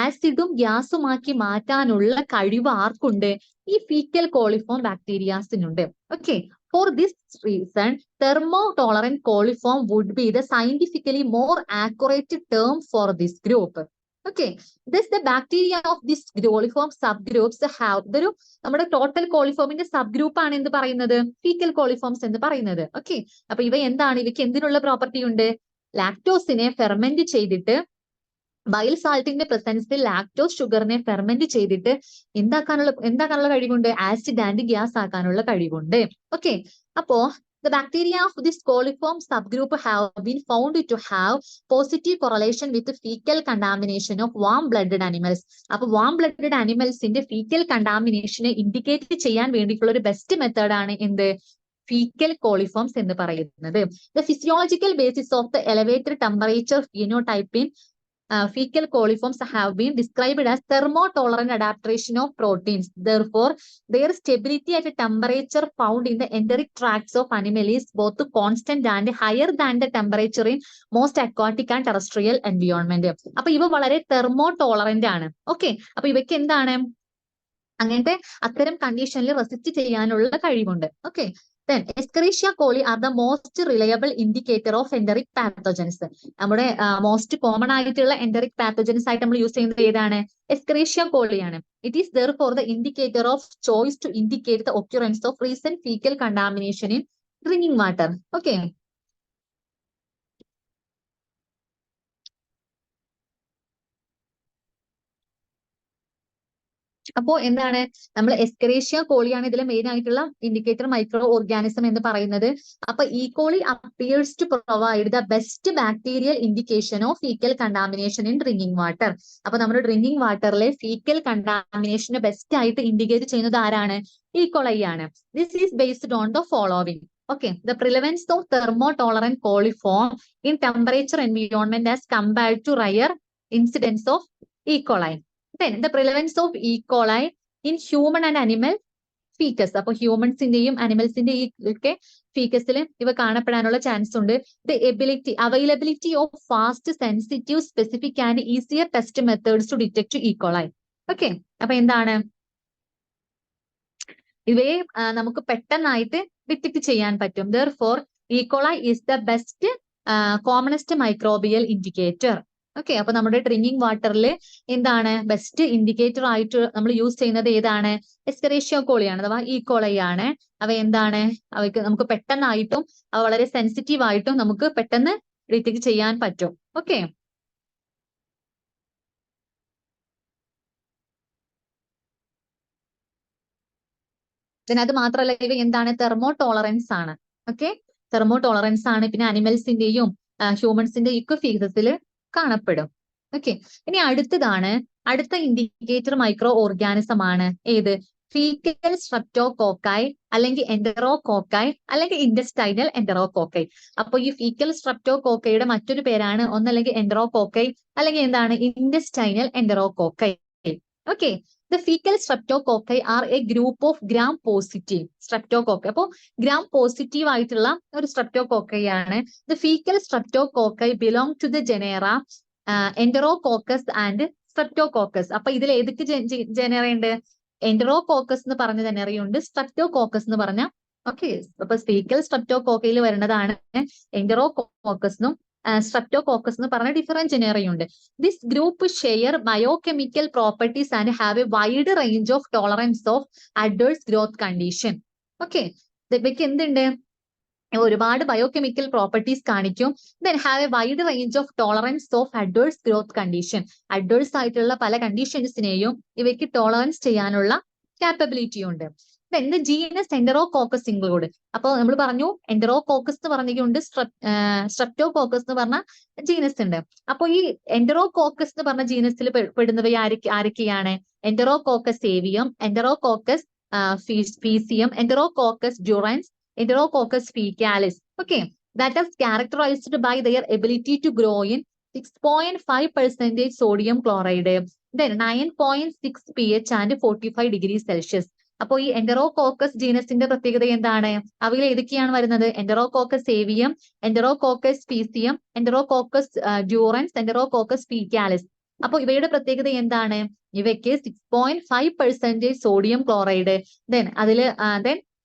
ആസിഡും ഗ്യാസുമാക്കി മാറ്റാനുള്ള കഴിവ് ആർക്കുണ്ട്? ഈ ഫീക്കൽ കോളിഫോം ബാക്ടീരിയാസിനുണ്ട്. Okay, for this reason thermo tolerant coliform would be the scientifically more accurate term for this group. Okay, this the bacteria of this coliform sub groups have, ഇതൊരു നമ്മുടെ ടോട്ടൽ കോളിഫോമിന്റെ സബ് ഗ്രൂപ്പ് ആണ് എന്ത് പറയുന്നത്? Fecal coliforms എന്ന് പറയുന്നത്. Okay, അപ്പൊ ഇവ എന്താണ്, ഇവയ്ക്ക് എന്തിനുള്ള പ്രോപ്പർട്ടി ഉണ്ട്? ലാക്ടോസിനെ ഫെർമെന്റ് ചെയ്തിട്ട് ബൈൽ സാൾട്ടിന്റെ പ്രസൻസിൽ ലാക്ടോസ് ഷുഗറിനെ ഫെർമെന്റ് ചെയ്തിട്ട് എന്താക്കാനുള്ള കഴിവുണ്ട്? ആസിഡ് ആൻഡ് ഗ്യാസ് ആക്കാനുള്ള കഴിവുണ്ട്. ഓക്കെ, അപ്പോ the bacteria of this coliform subgroup have been found to have positive correlation with fecal contamination of warm blooded animals. അപ്പൊ warm blooded animalsന്റെ fecal contamination indicate ചെയ്യാൻ വേണ്ടിയിട്ടുള്ള ഒരു ബെസ്റ്റ് മെത്തേഡ് ആണ് എന്ത്? Fecal coliforms എന്ന് പറയുന്നത്. The physiological basis of the elevated temperature phenotype in fecal coliforms have been described as thermotolerant adaptation of proteins. Therefore, their stability at a temperature found in the enteric tracts of animal is both constant and higher than the temperature in most aquatic and terrestrial environment. അപ്പൊ ഇവ വളരെ തെർമോടോളറന്റ് ആണ്. Okay, അപ്പൊ ഇവയ്ക്ക് എന്താണ്, അങ്ങനത്തെ അത്തരം കണ്ടീഷനിൽ റെസിസ്റ്റ് ചെയ്യാനുള്ള കഴിവുണ്ട്. Okay, then Escherichia coli are the most reliable indicator of enteric pathogens. നമ്മുടെ മോസ്റ്റ് കോമൺ ആയിട്ടുള്ള enteric pathogens ആയിട്ട് നമ്മൾ യൂസ് ചെയ്യുന്നത് ഏതാണ്? Escherichia coli ആണ്. It is therefore the indicator of choice to indicate the occurrence of recent fecal contamination in drinking water. Okay. അപ്പോ എന്താണ് നമ്മൾ എസ്കറേഷ്യ കോളിയാണ് ഇതിലെ മെയിൻ ആയിട്ടുള്ള ഇൻഡിക്കേറ്റർ മൈക്രോ ഓർഗാനിസം എന്ന് പറയുന്നത്. അപ്പൊ ഈ coli appears to provide the best bacterial indication of faecal contamination in drinking water. അപ്പൊ നമ്മുടെ ഡ്രിങ്കിങ് വാട്ടറിലെ ഫീക്കൽ കണ്ടാമിനേഷന് ബെസ്റ്റ് ആയിട്ട് ഇൻഡിക്കേറ്റ് ചെയ്യുന്നത് ആരാണ്? ഈ കോളൈ ആണ്. This is based on the following. Okay, the prevalence of thermotolerant coliform in temperature environment as compared to rare incidence of E. coli. Then the prevalence of E. coli in human and animal fetus. അപ്പോൾ ഹ്യൂമൻസിന്റെയും അനിമൽസിന്റെയും ഒക്കെ ഫീക്കസിൽ ഇവ കാണപ്പെടാനുള്ള chance ഉണ്ട്. The availability of fast sensitive specific and easier test methods to detect E. coli. Okay, അപ്പൊ എന്താണ് ഇവയെ നമുക്ക് പെട്ടെന്നായിട്ട് ഡിറ്റക്ട് ചെയ്യാൻ പറ്റും. Therefore, E. coli is the best commonest microbial indicator. Okay, അപ്പൊ നമ്മുടെ ഡ്രിങ്കിങ് വാട്ടറിൽ എന്താണ് ബെസ്റ്റ് ഇൻഡിക്കേറ്റർ ആയിട്ട് നമ്മൾ യൂസ് ചെയ്യുന്നത് ഏതാണ്? എസ്കറേഷ്യ കോളിയാണ് അഥവാ ഈ കോളയാണ്. അവ എന്താണ് അവയ്ക്ക് നമുക്ക് പെട്ടെന്നായിട്ടും അവ വളരെ സെൻസിറ്റീവ് ആയിട്ടും നമുക്ക് പെട്ടെന്ന് ഡിറ്റക്ട് ചെയ്യാൻ പറ്റും. ഓക്കെ, പിന്നെ അത് മാത്രമല്ല ഇവ എന്താണ് തെർമോ ടോളറൻസ് ആണ്. ഓക്കെ, തെർമോ ടോളറൻസ് ആണ്. പിന്നെ അനിമൽസിന്റെയും ഹ്യൂമൻസിന്റെയും ഒക്കെ ഫീസസിൽ കാണപ്പെടും. ഓക്കെ, ഇനി അടുത്ത ഇൻഡിക്കേറ്റർ മൈക്രോ ഓർഗാനിസം ആണ് ഏത്? ഫീക്കൽ സ്ട്രെപ്റ്റോകോക്കായി അല്ലെങ്കിൽ എന്ററോകോക്കായി അല്ലെങ്കിൽ ഇൻഡസ്റ്റൈനൽ എന്ററോകോക്കൈ. അപ്പൊ ഈ ഫീക്കൽ സ്ട്രെപ്റ്റോകോക്കയുടെ മറ്റൊരു പേരാണ് ഒന്നല്ലെങ്കിൽ എന്ററോകോക്കൈ അല്ലെങ്കിൽ എന്താണ് intestinal enterococci. Okay, the fecal streptococci are a group of gram positive streptococci. അപ്പോൾ gram പോസിറ്റീവ് ആയിട്ടുള്ള ഒരു സ്ട്രെപ്റ്റോകോക്കൈ ആണ്. The fecal streptococci belong to the genera Enterococcus and Streptococcus. അപ്പൊ ഇതിൽ ഏതൊക്കെ ജനറ ഉണ്ട്? എന്ററോകോക്കസ് എന്ന് പറഞ്ഞ ജനറയുണ്ട്, സ്ട്രെപ്റ്റോകോക്കസ് എന്ന് പറഞ്ഞ. ഓക്കെ, അപ്പൊ ഫീക്കൽ സ്ട്രെപ്റ്റോകോക്കയിൽ വരുന്നതാണ് എന്ററോകോക്കസ് സ്ട്രെപ്റ്റോകോക്കസ് എന്ന് പറഞ്ഞ ഡിഫറെന്റ് ജനറയുണ്ട്. This group share biochemical properties and have a wide range of tolerance of adverse growth condition. Okay, ഇവയ്ക്ക് എന്തുണ്ട്? ഒരുപാട് ബയോകെമിക്കൽ പ്രോപ്പർട്ടീസ് കാണിക്കും. Then have a wide range of tolerance of adverse growth condition. Adverse ആയിട്ടുള്ള പല കണ്ടീഷൻസിനെയും ഇവയ്ക്ക് tolerance ചെയ്യാനുള്ള capability ഉണ്ട്. Then the genus enterococcus include. അപ്പൊ നമ്മൾ പറഞ്ഞു എന്ററോകോക്കസ് എന്ന് പറഞ്ഞുകൊണ്ട് സ്ട്രെപ്റ്റോകോക്കസ് എന്ന് പറഞ്ഞ ജീനസ് ഉണ്ട്. അപ്പൊ ഈ എന്ററോകോക്കസ് എന്ന് പറഞ്ഞ ജീനസിൽ പെടുന്നവ ആരൊക്കെയാണ്? Enterococcus avium, enterococcus faecium, enterococcus durans, Enterococcus fecalis. Okay, that is characterized by their ability to grow in 6.5% sodium chloride, then 9.6 pH and 45 degrees Celsius. അപ്പോൾ ഈ എന്ററോകോക്കസ് ജീനസിന്റെ പ്രത്യേകത എന്താണ്? അവയിൽ ഏതൊക്കെയാണ് വരുന്നത്? Enterococcus avium, enterococcus faecium, enterococcus durans, enterococcus faecalis. അപ്പൊ ഇവയുടെ പ്രത്യേകത എന്താണ്? ഇവയ്ക്ക് 6.5% sodium chloride, then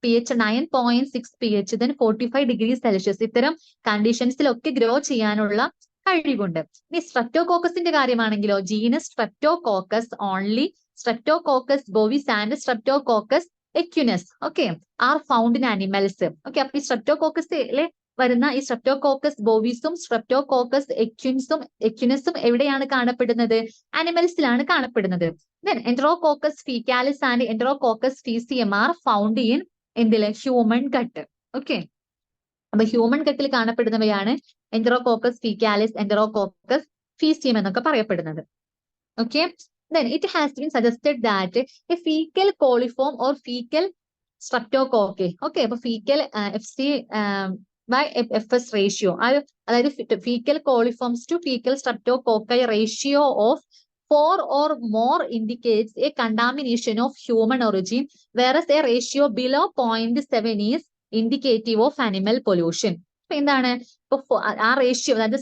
pH 9.6 pH, then 45 degrees Celsius. ഇത്തരം കണ്ടീഷൻസിലൊക്കെ ഗ്രോ ചെയ്യാനുള്ള കഴിവുണ്ട്. ഇനി സ്ട്രെപ്റ്റോകോക്കസിന്റെ കാര്യമാണെങ്കിലോ genus streptococcus only, streptococcus bovis and streptococcus equinus are found in animals. Okay, അപ്പൊ ഈ സ്ട്രെപ്റ്റോകോക്കസിലെ വരുന്ന ഈ സ്ട്രെപ്റ്റോകോക്കസ് ബോവിസും സ്ട്രെപ്റ്റോകോക്കസ് എക്യുനസും എവിടെയാണ് കാണപ്പെടുന്നത്? അനിമൽസിലാണ് കാണപ്പെടുന്നത്. Then Enterococcus fecalis and Enterococcus faecium are found in എന്തില്? Human gut. ഓക്കെ, അപ്പൊ ഹ്യൂമൻ ഗട്ടിൽ കാണപ്പെടുന്നവയാണ് എന്ററോകോക്കസ് ഫീക്കാലിസ്, എന്ററോകോക്കസ് ഫീസിയം എന്നൊക്കെ പറയപ്പെടുന്നത്. Okay, then it has been suggested that a fecal coliform or fecal streptococci. Okay, അപ്പൊ faecal FC by FS ratio, അതായത് faecal coliforms to faecal streptococci ratio of 4 or more indicates a contamination of human origin, whereas a ratio below 0.7 is indicative of animal pollution. അപ്പൊ എന്താണ് ഇപ്പൊ ആ ratio, അതായത്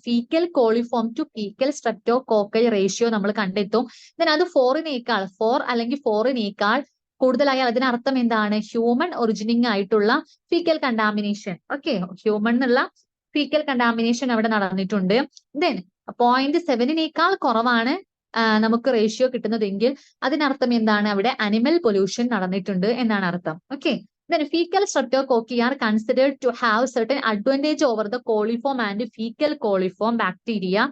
faecal coliform to faecal streptococci ratio നമ്മൾ കണ്ടെത്തും. അത് 4 അല്ലെങ്കിൽ 4 കൂടുതലായാൽ അതിനർത്ഥം എന്താണ്? ഹ്യൂമൻ ഒറിജിനിങ് ആയിട്ടുള്ള ഫീക്കൽ കണ്ടാമിനേഷൻ. ഓക്കെ, ഹ്യൂമൻ എന്നുള്ള ഫീക്കൽ കണ്ടാമിനേഷൻ അവിടെ നടന്നിട്ടുണ്ട്. ദെൻ 0.7 കുറവാണ് നമുക്ക് റേഷ്യോ കിട്ടുന്നതെങ്കിൽ അതിനർത്ഥം എന്താണ്? അവിടെ അനിമൽ പൊല്യൂഷൻ നടന്നിട്ടുണ്ട് എന്നാണ് അർത്ഥം. Okay, then fecal streptococci are considered to have certain advantage over the coliform and fecal coliform bacteria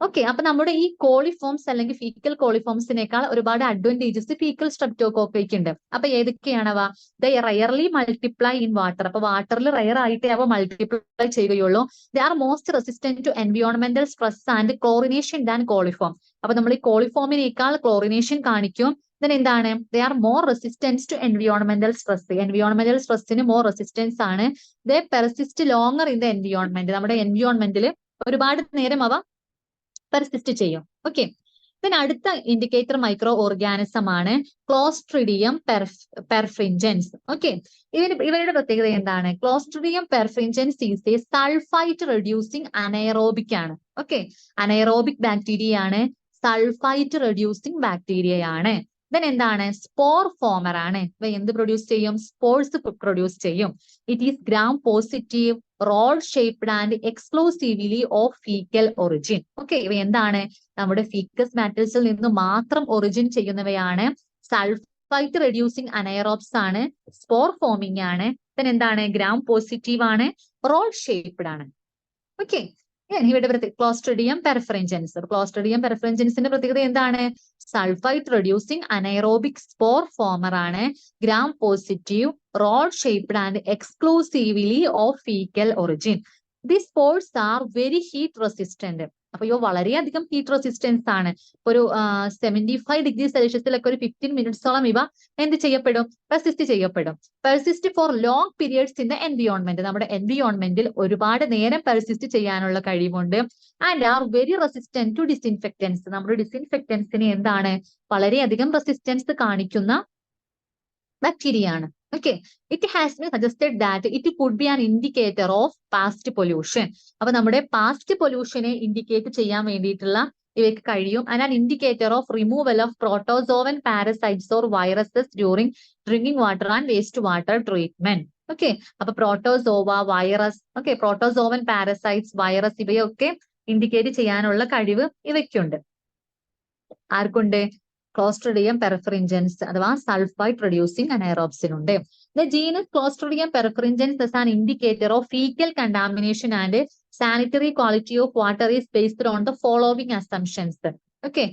okay, അപ്പൊ നമ്മുടെ ഈ കോളിഫോംസ് അല്ലെങ്കിൽ ഫീക്കൽ കോളിഫോംസിനേക്കാൾ ഒരുപാട് അഡ്വാൻറ്റേജസ് ഫീക്കൽ സ്ട്രെപ്റ്റോകോക്കയ്ക്ക് ഉണ്ട്. അപ്പൊ ഏതൊക്കെയാണവ? The rarely multiply in water. അപ്പൊ വാട്ടറിൽ റയർ ആയിട്ടേ അവ മൾട്ടിപ്ലൈ ചെയ്യുകയുള്ളൂ. They are most resistant to എൻവയോൺമെന്റൽ stress and chlorination than coliform. അപ്പൊ നമ്മൾ ഈ കോളിഫോമിനേക്കാൾ ക്ലോറിനേഷൻ കാണിക്കും. then എന്താണ്? They are more resistance to എൻവയോൺമെന്റൽ stress. എൻവയോൺമെന്റൽ സ്ട്രെസ്സിന് more resistance ആണ്. ദേ persist longer in the environment. നമ്മുടെ എൻവയോൺമെന്റിൽ ഒരുപാട് നേരം അവ പെർസിസ്റ്റ് ചെയ്യും. ഓക്കെ, പിന്നെ അടുത്ത ഇൻഡിക്കേറ്റർ മൈക്രോ ഓർഗാനിസം ആണ് ക്ലോസ്ട്രിഡിയം പെർഫ്രിഞ്ചൻസ്. ഓക്കെ, ഇവയുടെ പ്രത്യേകത എന്താണ്? Clostridium perfringens is a sulphite reducing anaerobic ആണ്. ഓക്കെ, അനൈറോബിക് ബാക്ടീരിയ ആണ്, സൾഫൈറ്റ് റെഡ്യൂസിങ് ബാക്ടീരിയ ആണ്. then എന്താണ്? സ്പോർ ഫോമർ ആണ്. ഇവ എന്ത് പ്രൊഡ്യൂസ് ചെയ്യും? സ്പോർസ് പ്രൊഡ്യൂസ് ചെയ്യും. It is gram positive, rod shaped and exclusively of faecal origin. Okay, ഇവ എന്താണ്? നമ്മുടെ ഫീക്കസ് മാറ്റേഴ്സിൽ നിന്ന് മാത്രം ഒറിജിൻ ചെയ്യുന്നവയാണ്. സൾഫൈറ്റ് റെഡ്യൂസിങ് അനൈറോബ്സ് ആണ്, സ്പോർ ഫോമിംഗ് ആണ്, then എന്താണ്? ഗ്രാം പോസിറ്റീവ് ആണ്, റോഡ് ഷേപ്ഡ് ആണ്. ഓക്കെ, ഇവിടെ ക്ലോസ്ട്രിഡിയം പെർഫ്രിഞ്ചൻസ്. ക്ലോസ്ട്രിഡിയം പെർഫ്രിഞ്ചൻസിന്റെ പ്രത്യേകത എന്താണ്? Sulphite reducing anaerobic spore former ആണ്, gram positive, rod shaped and exclusively of faecal origin. The spores are very heat resistant. അപ്പൊ ഇവ വളരെയധികം ഹീറ്റ് റെസിസ്റ്റൻസ് ആണ്. ഒരു 75 ഡിഗ്രി സെൽഷ്യസിലൊക്കെ ഒരു 15 മിനിറ്റ്സോളം ഇവ എന്ത് ചെയ്യപ്പെടും? പെർസിസ്റ്റ് ചെയ്യപ്പെടും. Persist for long periods in the environment. നമ്മുടെ എൻവിയോൺമെന്റിൽ ഒരുപാട് നേരം പെർസിസ്റ്റ് ചെയ്യാനുള്ള കഴിവുണ്ട്. And are very resistant to disinfectants. നമ്മുടെ ഡിസിൻഫെക്റ്റൻസിന് എന്താണ്? വളരെയധികം റെസിസ്റ്റൻസ് കാണിക്കുന്ന ബാക്ടീരിയ ആണ്. Okay, it has been suggested that it could be an indicator of past pollution. അപ്പൊ നമ്മുടെ പാസ്റ്റ് പൊല്യൂഷനെ ഇൻഡിക്കേറ്റ് ചെയ്യാൻ വേണ്ടിയിട്ടുള്ള ഇവയ്ക്ക് കഴിയും. And an indicator of removal of protozoan parasites or viruses during drinking water and waste water treatment. Okay, അപ്പൊ protozoa, virus, okay, protozoan parasites, virus ഇവയൊക്കെ indicate ചെയ്യാനുള്ള കഴിവ് ഇവയ്ക്കുണ്ട്. ആർക്കുണ്ട്? ക്ലോസ്ട്രിഡിയം പെർഫ്രിഞ്ചൻസ് അഥവാ സൾഫൈറ്റ് റെഡ്യൂസിങ് അനൈറോബ്സിനുണ്ട്. The genus clostridium perfringens as an indicator of fecal contamination and sanitary quality of water is based on the following assumptions. Okay,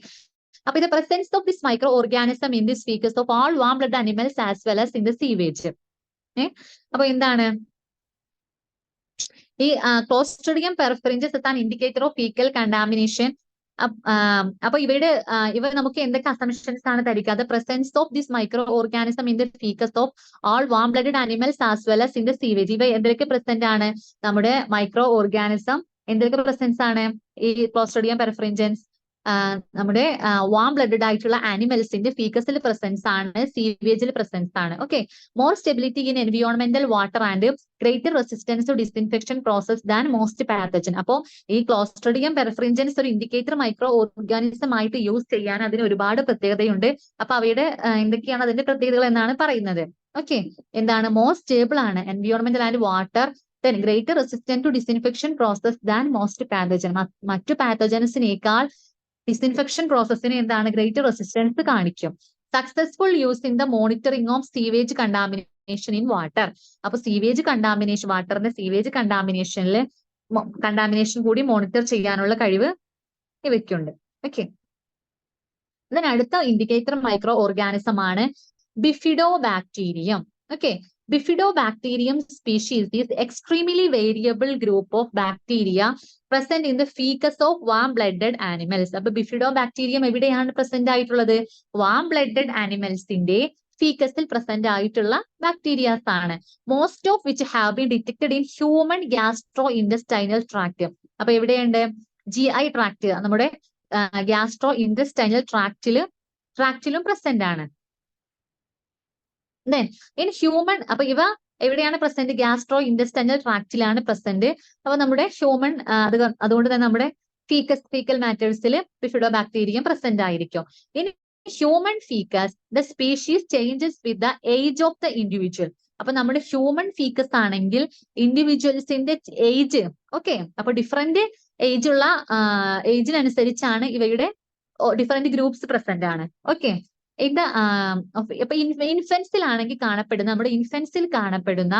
അപ്പൊ the presence of this microorganism in this feces of all warm blood animals as well as in the sewage. അപ്പൊ എന്താണ് ഈ clostridium perfringens as an indicator of fecal contamination? അപ്പൊ ഇവ നമുക്ക് എന്തൊക്കെ assumptions ആണ് തരിക? The presence of this micro organism in the faeces of all warm blooded animals as well as in the sewage. ഇവ എന്തൊക്കെ പ്രസന്റ് ആണ്? നമ്മുടെ മൈക്രോ ഓർഗാനിസം എന്തൊക്കെ പ്രസൻസ് ആണ്? ഈ ക്ലോസ്ട്രിഡിയം പെർഫ്രിഞ്ചൻസ് നമ്മുടെ വാം ബ്ലഡഡ് ആയിട്ടുള്ള ആനിമൽസിന്റെ ഫീക്കസിൽ പ്രസൻസ് ആണ്, സീവേജിൽ പ്രസൻസ് ആണ്. ഓക്കെ, മോർ സ്റ്റെബിലിറ്റി ഇൻ എൻവിയോൺമെന്റൽ water and greater resistance to disinfection process than most pathogen. അപ്പോൾ ഈ ക്ലോസ്ട്രിഡിയം പെർഫ്രിഞ്ചൻസ് ഒരു ഇൻഡിക്കേറ്റർ മൈക്രോ ഓർഗാനിസം ആയിട്ട് യൂസ് ചെയ്യാൻ അതിന് ഒരുപാട് പ്രത്യേകതയുണ്ട്. അപ്പൊ അവയുടെ എന്തൊക്കെയാണ് അതിന്റെ പ്രത്യേകതകൾ എന്നാണ് പറയുന്നത്. ഓക്കെ, എന്താണ്? മോർ സ്റ്റേബിൾ ആണ്, എൻവിയോൺമെന്റൽ and water, then greater resistant to disinfection process than most pathogen. മറ്റു പാത്തോജൻസിനേക്കാൾ ഡിസിൻഫെക്ഷൻ പ്രോസസ്സിന് എന്താണ്? ഗ്രേറ്റർ റെസിസ്റ്റൻസ് കാണിക്കും. Successful use in the monitoring of sewage contamination in water. അപ്പൊ സീവേജ് കണ്ടാമിനേഷൻ, വാട്ടറിന്റെ സീവേജ് കണ്ടാമിനേഷൻ കൂടി monitor ചെയ്യാനുള്ള കഴിവ് ഇവയ്ക്കുണ്ട്. Okay, ഇതിന് അടുത്ത ഇൻഡിക്കേറ്റർ മൈക്രോ ഓർഗാനിസം ആണ് bifidobacterium. Okay, Bifidobacterium species is extremely variable group of bacteria present in the fecus of warm-blooded animals. അപ്പൊ bifidobacterium എവിടെയാണ് present ആയിട്ടുള്ളത്? വാം ബ്ലഡഡ് ആനിമൽസിന്റെ ഫീക്കസിൽ പ്രസന്റ് ആയിട്ടുള്ള ബാക്ടീരിയാസ് ആണ്. Most of which have been detected in human gastro intestinal tract. അപ്പൊ എവിടെയുണ്ട്? GI tract, നമ്മുടെ ഗ്യാസ്ട്രോ ഇൻഡസ്റ്റൈനൽ ട്രാക്റ്റിലും പ്രസന്റ് ആണ്. Then in human, അപ്പൊ ഇവ എവിടെയാണ് പ്രസന്റ്? ഗ്യാസ്ട്രോ ഇൻഡസ്റ്റൈനൽ ട്രാക്റ്റിലാണ് പ്രസന്റ്. അപ്പൊ നമ്മുടെ ഹ്യൂമൻ അതുകൊണ്ട് തന്നെ നമ്മുടെ ഫീക്കൽ മാറ്റേഴ്സിൽ ബിഫിഡോബാക്ടീരിയം പ്രസന്റ് ആയിരിക്കും. In human faeces the species changes with the age of the individual. അപ്പൊ നമ്മുടെ ഹ്യൂമൻ ഫീക്കസ് ആണെങ്കിൽ ഇൻഡിവിജ്വൽസിന്റെ ഏജ്, ഓക്കെ, അപ്പൊ ഡിഫറെന്റ് ഏജിനനുസരിച്ചാണ് ഇവയുടെ ഡിഫറെന്റ് ഗ്രൂപ്പ്സ് പ്രസന്റ് ആണ്. ഓക്കെ, ഇത് ഇപ്പൊ ഇൻഫൻസിലാണെങ്കിൽ നമ്മുടെ ഇൻഫൻസിൽ കാണപ്പെടുന്ന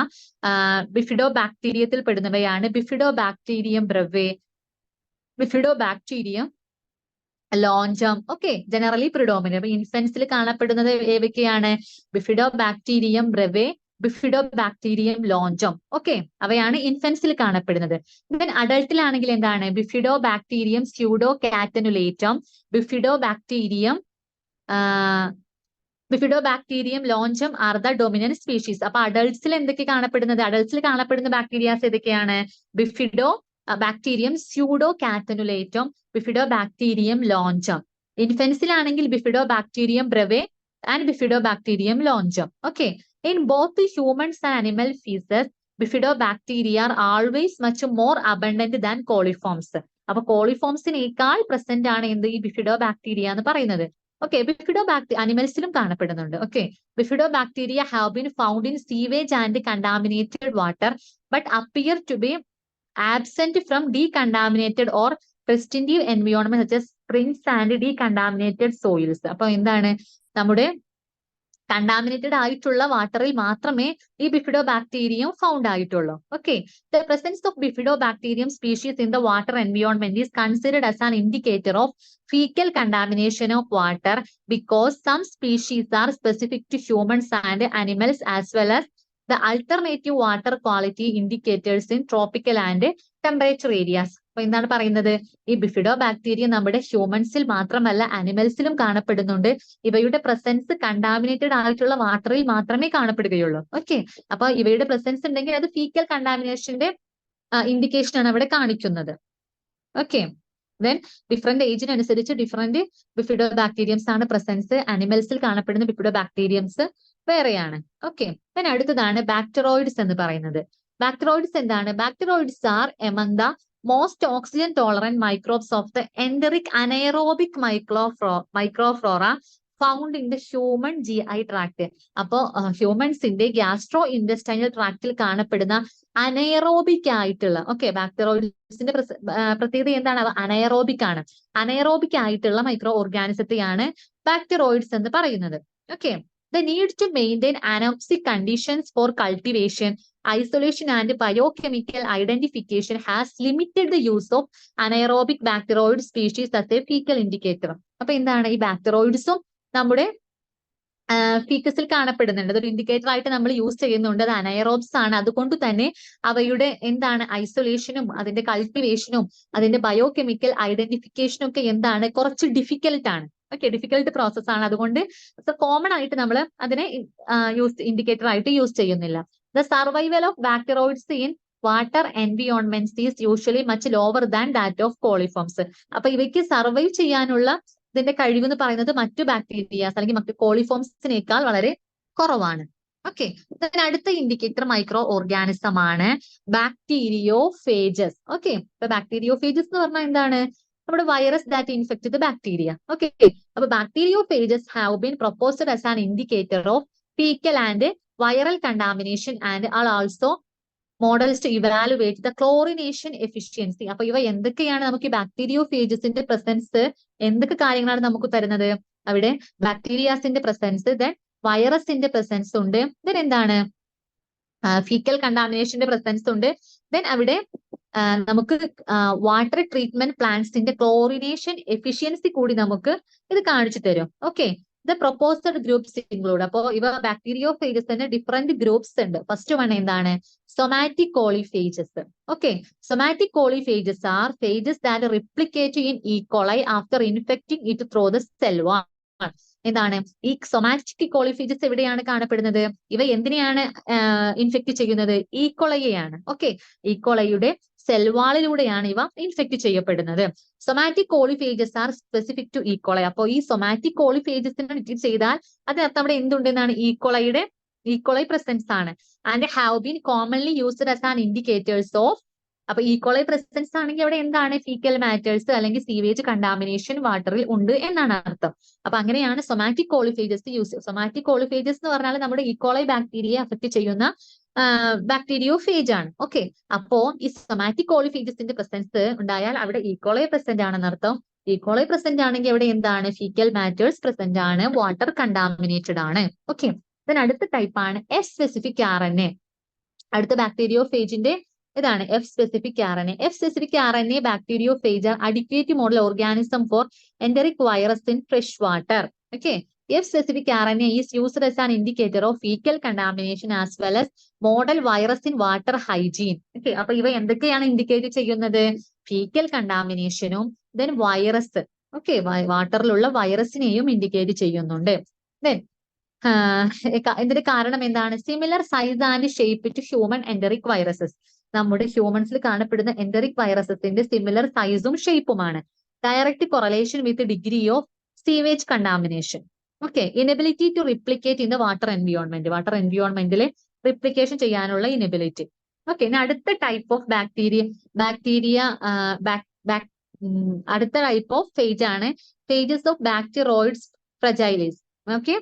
ബിഫിഡോബാക്ടീരിയത്തിൽ പെടുന്നവയാണ് bifidobacterium breve, bifidobacterium, longum. Okay, generally predominant. അപ്പൊ ഇൻഫൻസിൽ കാണപ്പെടുന്നത് ഏതൊക്കെയാണ്? Bifidobacterium breve, bifidobacterium longum. Okay, അവയാണ് ഇൻഫൻസിൽ കാണപ്പെടുന്നത്. ദെൻ അഡൾട്ടിലാണെങ്കിൽ എന്താണ്? Bifidobacterium pseudocatenulatum, bifidobacterium bifidobacterium longum are the dominant species. അപ്പൊ അഡൾട്ട്സിൽ എന്തൊക്കെ കാണപ്പെടുന്നത്? അഡൾട്ട്സിൽ കാണപ്പെടുന്ന ബാക്ടീരിയാസ് ഏതൊക്കെയാണ്? Bifidobacterium pseudocatenulatum, bifidobacterium longum. ഇൻഫൻസിലാണെങ്കിൽ bifidobacterium breve and bifidobacterium longum. Okay, in both humans and animal faeces bifidobacteria are always much more abundant than coliforms. അപ്പൊ കോളിഫോംസിനേക്കാൾ പ്രസന്റ് ആണ് എന്ത്? ഈ ബിഫിഡോബാക്ടീരിയ എന്ന് പറയുന്നത്. ഓക്കെ, അനിമൽസിലും കാണപ്പെടുന്നുണ്ട്. Okay, bifidobacteria have been found in sewage and contaminated water but appear to be absent from decontaminated or pristine environment such as springs and decontaminated soils. അപ്പൊ എന്താണ്? നമ്മുടെ കണ്ടാമിനേറ്റഡ് ആയിട്ടുള്ള വാട്ടറിൽ മാത്രമേ ഈ ബിഫിഡോബാക്ടീരിയം ഫൗണ്ട് ആയിട്ടുള്ളൂ. Okay, the presence of bifidobacterium species in the water environment is considered as an indicator of fecal contamination of water because some species are specific to humans and animals as well as the alternative water quality indicators in tropical and temperature areas. അപ്പൊ എന്താണ് പറയുന്നത്? ഈ bifidobacteria നമ്മുടെ ഹ്യൂമൻസിൽ മാത്രമല്ല അനിമൽസിലും കാണപ്പെടുന്നുണ്ട്. ഇവയുടെ presence contaminated ആയിട്ടുള്ള വാട്ടറിൽ മാത്രമേ കാണപ്പെടുകയുള്ളൂ. ഓക്കെ, അപ്പൊ ഇവയുടെ പ്രസൻസ് ഉണ്ടെങ്കിൽ അത് ഫീക്കൽ കണ്ടാമിനേഷന്റെ ഇൻഡിക്കേഷൻ ആണ് അവിടെ കാണിക്കുന്നത്. ഓക്കെ, ദെൻ ഡിഫറെന്റ് ഏജിനനുസരിച്ച് ഡിഫറെന്റ് ബിഫിഡോബാക്ടീരിയംസ് ആണ് പ്രസൻസ്. അനിമൽസിൽ കാണപ്പെടുന്ന ബിഫിഡോബാക്ടീരിയംസ് വേറെയാണ്. ഓക്കെ, ദെൻ അടുത്തതാണ് ബാക്ടറോയിഡ്സ് എന്ന് പറയുന്നത്. ബാക്ടറോയിഡ്സ് എന്താണ്? Bacteroides are among the most oxygen tolerant microbes of the enteric anaerobic microflora found in the human GI tract. അപ്പോ ഹ്യൂമൻസിന്റെ ഗ്യാസ്ട്രോ ഇൻഡസ്റ്റൈനൽ ട്രാക്റ്റിൽ കാണപ്പെടുന്ന അനൈറോബിക് ആയിട്ടുള്ള, ഓക്കെ, ബാക്ടറോയിഡ്സിന്റെ പ്രത്യേകത എന്താണ്? അനൈറോബിക് ആണ്. അനൈറോബിക് ആയിട്ടുള്ള മൈക്രോ ഓർഗാനിസത്തെയാണ് ബാക്ടറോയിഡ്സ് എന്ന് പറയുന്നത്. Okay, the need to maintain anoxic conditions for cultivation, isolation and biochemical identification has limited the use of anaerobic bacteroid species as a fecal indicator. അപ്പൊ എന്താണ്? ഈ ബാക്ടറോയിഡ്സും നമ്മുടെ ഫീക്കസിൽ കാണപ്പെടുന്നുണ്ട്. അതൊരു ഇൻഡിക്കേറ്റർ ആയിട്ട് നമ്മൾ യൂസ് ചെയ്യുന്നുണ്ട്. അത് അനൈറോബ്സ് ആണ്. അതുകൊണ്ട് തന്നെ അവയുടെ എന്താണ്? ഐസൊലേഷനും അതിന്റെ കൾട്ടിവേഷനും അതിന്റെ ബയോകെമിക്കൽ ഐഡന്റിഫിക്കേഷനും ഒക്കെ എന്താണ്? കുറച്ച് ഡിഫിക്കൽട്ട് ആണ്. ഓക്കെ, ഡിഫിക്കൽട്ട് പ്രോസസ് ആണ്. അതുകൊണ്ട് കോമൺ ആയിട്ട് നമ്മൾ അതിനെ ഇൻഡിക്കേറ്റർ ആയിട്ട് യൂസ് ചെയ്യുന്നില്ല. The survival of bacteroids in water environments is usually much lower than that of coliforms. അപ്പൊ ഇവയ്ക്ക് സർവൈവ് ചെയ്യാനുള്ള ഇതിന്റെ കഴിവ് എന്ന് പറയുന്നത് മറ്റു ബാക്ടീരിയാസ് അല്ലെങ്കിൽ മറ്റു കോളിഫോംസിനേക്കാൾ വളരെ കുറവാണ്. ഓക്കെ, അടുത്ത ഇൻഡിക്കേറ്റർ മൈക്രോ ഓർഗാനിസം ആണ് ബാക്ടീരിയോഫേജസ്. ഓക്കെ, ഇപ്പൊ ബാക്ടീരിയോഫേജസ് എന്ന് പറഞ്ഞാൽ എന്താണ്? നമ്മുടെ virus that infect the bacteria. Okay, അപ്പൊ bacteriophages have been proposed as an indicator of faecal and viral contamination and are also models to evaluate the chlorination efficiency. അപ്പൊ ഇവ എന്തൊക്കെയാണ്? നമുക്ക് ഈ ബാക്ടീരിയോഫേജസിന്റെ പ്രസൻസ് എന്തൊക്കെ കാര്യങ്ങളാണ് നമുക്ക് തരുന്നത്? അവിടെ ബാക്ടീരിയാസിന്റെ പ്രസൻസ്, ദെൻ വൈറസിന്റെ പ്രസൻസ് ഉണ്ട്, ദെൻ എന്താണ്? ഫീക്കൽ കണ്ടാമിനേഷന്റെ പ്രസൻസ് ഉണ്ട്, ദെൻ അവിടെ നമുക്ക് വാട്ടർ ട്രീറ്റ്മെന്റ് പ്ലാന്റ്സിന്റെ ക്ലോറിനേഷൻ എഫിഷ്യൻസി കൂടി നമുക്ക് ഇത് കാണിച്ചു തരും. Okay, the proposed groups include, അപ്പോ ഇവ ബാക്ടീരിയോഫേജസ് തന്നെ ഡിഫറെന്റ് ഗ്രൂപ്പ്സ് ഉണ്ട്. ഫസ്റ്റ് വൺ എന്താണ്? Somatic coliphages. Okay, somatic coliphages are phages that replicate in E. coli after infecting it through the cell wall. എന്താണ് ഈ സൊമാറ്റിക് കോളിഫേജസ്? എവിടെയാണ് കാണപ്പെടുന്നത്? ഇവ എന്തിനെയാണ് ഇൻഫെക്ട് ചെയ്യുന്നത്? E. coliയെയാണ്. Okay, E. coliയുടെ സെൽവാളിലൂടെയാണ് ഇവ ഇൻഫെക്ട് ചെയ്യപ്പെടുന്നത്. Somatic coliphages are specific to E. coli. അപ്പോൾ ഈ സൊമാറ്റിക് കോളിഫേജസിനെ ഡിറ്റക്ട് ചെയ്താൽ അതിനർത്ഥം അവിടെ എന്തുണ്ടെന്നാണ്? E. coli പ്രസൻസ് ആണ്. And have been commonly used as an indicators of. അപ്പൊ E. coli പ്രസൻസ് ആണെങ്കിൽ അവിടെ എന്താണ്? ഫീക്കൽ മാറ്റേഴ്സ് അല്ലെങ്കിൽ സീവേജ് കണ്ടാമിനേഷൻ വാട്ടറിൽ ഉണ്ട് എന്നാണ് അർത്ഥം. അപ്പൊ അങ്ങനെയാണ് സൊമാറ്റിക് കോളിഫേജസ് യൂസ്. സൊമാറ്റിക് കോളിഫേജസ് എന്ന് പറഞ്ഞാൽ നമ്മുടെ E. coli ബാക്ടീരിയയെ അഫക്ട് ചെയ്യുന്ന ബാക്ടീരിയോഫേജ് ആണ്. ഓക്കെ, അപ്പോ ഈ സൊമാറ്റിക് കോളിഫേജസിന്റെ പ്രസൻസ് ഉണ്ടായാൽ അവിടെ E. coli പ്രസന്റ് ആണെന്ന് അർത്ഥം. E. coli പ്രസന്റ് ആണെങ്കിൽ അവിടെ എന്താണ്? ഫീക്കൽ മാറ്റേഴ്സ് പ്രസന്റ് ആണ്, വാട്ടർ കണ്ടാമിനേറ്റഡ് ആണ്. ഓക്കെ, അടുത്ത ടൈപ്പ് ആണ് എസ് സ്പെസിഫിക് RNA. അടുത്ത ബാക്ടീരിയോഫേജിന്റെ ഇതാണ് F specific RNA. F specific RNA bacteriophage are adequate model organism for enteric virus in fresh water. Okay. F specific RNA is used as an indicator of fecal contamination as well as model virus in water hygiene. Okay. അപ്പൊ ഇവ എന്തൊക്കെയാണ് indicate ചെയ്യുന്നത്? Faecal കണ്ടാമിനേഷനും then virus. Okay, വാട്ടറിലുള്ള വൈറസിനെയും indicate ചെയ്യുന്നുണ്ട്. Then ഇതിന്റെ കാരണം എന്താണ്? Similar size and shape to human enteric viruses. നമ്മുടെ ഹ്യൂമൻസിൽ കാണപ്പെടുന്ന എൻഡറിക് വൈറസസിന്റെ സിമിലർ സൈസും ഷേപ്പുമാണ്. Direct correlation with degree of sewage contamination. Okay, inability to replicate in the water environment. Water എൻവിയോൺമെന്റിൽ റിപ്ലിക്കേഷൻ ചെയ്യാനുള്ള ഇനബിലിറ്റി. ഓക്കെ, ഇനി അടുത്ത ടൈപ്പ് ഓഫ് അടുത്ത ടൈപ്പ് ഓഫ് ഫേജ് ആണ് phages of bacteroides fragilis. Okay,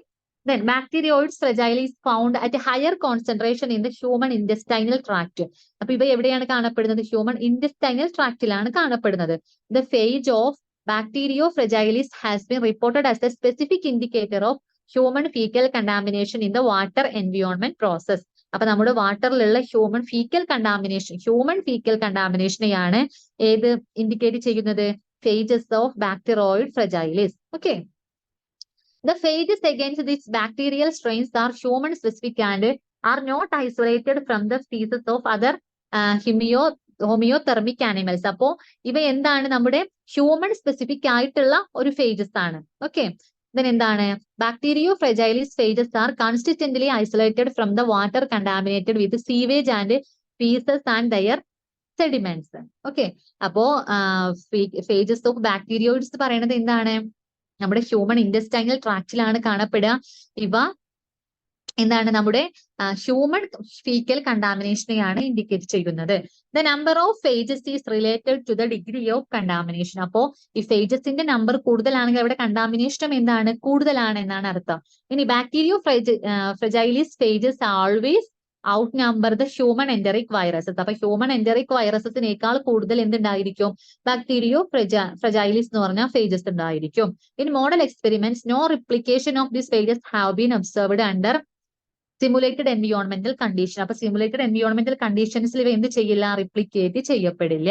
then bacteroides fragilis found at a higher concentration in the human intestinal tract. അപ്പൊ ഇവ എവിടെയാണ് കാണപ്പെടുന്നത്? ഹ്യൂമൻ intestinal ട്രാക്റ്റിലാണ് കാണപ്പെടുന്നത്. The phage of Bacterio fragilis has been reported as a specific indicator of human fecal contamination in the water environment process. അപ്പൊ നമ്മുടെ വാട്ടറിലുള്ള human faecal കണ്ടാമിനേഷനെയാണ് ഏത് indicate ചെയ്യുന്നത്? phages of Bacteroid fragilis. Okay. The phages against these bacterial strains are human specific and are not isolated from the species of other homeothermic animals. അപ്പോ ഇവ എന്താണ്? നമ്മുടെ human specific ആയിട്ടുള്ള ഒരു ഫേജസ് ആണ്. Okay, then എന്താണ്? Bacterio fragilis phages are consistently isolated from the water contaminated with sewage and faeces and their sediments. Okay, അപ്പോ phages of bacteroides പറയുന്നത് എന്താണ്? നമ്മുടെ ഹ്യൂമൻ ഇൻഡസ്റ്റൈനൽ ട്രാക്റ്റിലാണ് കാണപ്പെടുക. ഇവ എന്താണ്? നമ്മുടെ ഹ്യൂമൻ ഫീക്കൽ കണ്ടാമിനേഷനെയാണ് ഇൻഡിക്കേറ്റ് ചെയ്യുന്നത്. The number of phages is related to the degree of contamination. അപ്പോ ഈ ഫേജസിന്റെ നമ്പർ കൂടുതലാണെങ്കിൽ അവിടെ കണ്ടാമിനേഷൻ എന്താണ്? കൂടുതലാണ് എന്നാണ് അർത്ഥം. ഇനി bacterio fragilis phages always outnumber the human enteric viruses. അപ്പൊ ഹ്യൂമൻ എൻഡറിക് വൈറസസിനേക്കാൾ കൂടുതൽ എന്തുണ്ടായിരിക്കും? ബാക്ടീരിയോ ഫ്രജൈലിസ് എന്ന് പറഞ്ഞാൽ ഫേജസ് ഉണ്ടായിരിക്കും. In model experiments no replication of this phages have been observed under simulated എൻവിയോൺമെന്റൽ കണ്ടീഷൻ. അപ്പൊ സിമുലേറ്റഡ് എൻവിയോൺമെന്റൽ കണ്ടീഷൻസിൽ ഇവ എന്ത് ചെയ്യില്ല? റിപ്ലിക്കേറ്റ് ചെയ്യപ്പെടില്ല.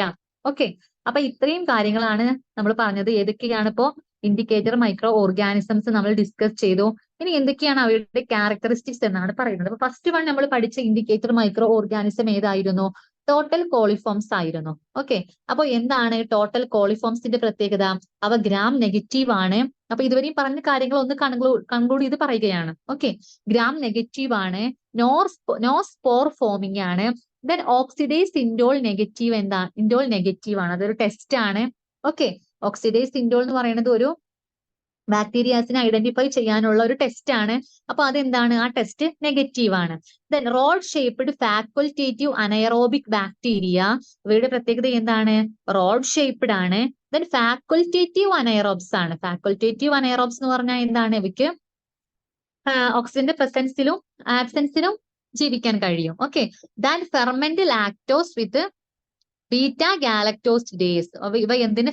ഓക്കെ, അപ്പൊ ഇത്രയും കാര്യങ്ങളാണ് നമ്മൾ പറഞ്ഞത്. ഏതൊക്കെയാണ് ഇപ്പോ ഇൻഡിക്കേറ്റർ മൈക്രോ ഓർഗാനിസംസ് നമ്മൾ ഡിസ്കസ് ചെയ്തു. ഇനി എന്തൊക്കെയാണ് അവയുടെ ക്യാരക്ടറിസ്റ്റിക്സ് എന്നാണ് പറയുന്നത്. അപ്പൊ ഫസ്റ്റ് വൺ നമ്മൾ പഠിച്ച ഇൻഡിക്കേറ്റർ മൈക്രോ ഓർഗാനിസം ഏതായിരുന്നു? ടോട്ടൽ കോളിഫോംസ് ആയിരുന്നു. ഓക്കെ, അപ്പൊ എന്താണ് ടോട്ടൽ കോളിഫോംസിന്റെ പ്രത്യേകത? അവ ഗ്രാം നെഗറ്റീവ് ആണ്. അപ്പൊ ഇതുവരെയും പറഞ്ഞ കാര്യങ്ങൾ ഒന്ന് കൺക്ലൂഡ് ചെയ്ത് പറയുകയാണ്. ഓക്കെ, ഗ്രാം നെഗറ്റീവ് ആണ്, നോ സ്പോർ ഫോമിംഗ് ആണ്. Then oxidise indole negative. എന്താ? ഇൻഡോൾ നെഗറ്റീവ് ആണ്. അതൊരു ടെസ്റ്റ് ആണ്. ഓക്കെ, ഓക്സിഡൈസ് ഇൻഡോൾ എന്ന് പറയുന്നത് ഒരു ബാക്ടീരിയാസിനെ ഐഡന്റിഫൈ ചെയ്യാനുള്ള ഒരു ടെസ്റ്റ് ആണ്. അപ്പൊ അതെന്താണ്? ആ ടെസ്റ്റ് നെഗറ്റീവ് ആണ്. Then rod shaped facultative anaerobic bacteria. ഇവയുടെ പ്രത്യേകത എന്താണ്? റോഡ് ഷേപ്ഡ് ആണ്. ദെൻ ഫാക്കൽറ്റേറ്റീവ് അനയറോബ്സ് ആണ്. ഫാക്കൽറ്റേറ്റീവ് അനയറോബ്സ് എന്ന് പറഞ്ഞാൽ എന്താണ്? ഇവയ്ക്ക് ഓക്സിജന്റെ പ്രസൻസിലും ആബ്സെൻസിലും ജീവിക്കാൻ കഴിയും. Okay, than ferment lactose with beta galactose days. ഇവ എന്തിനെ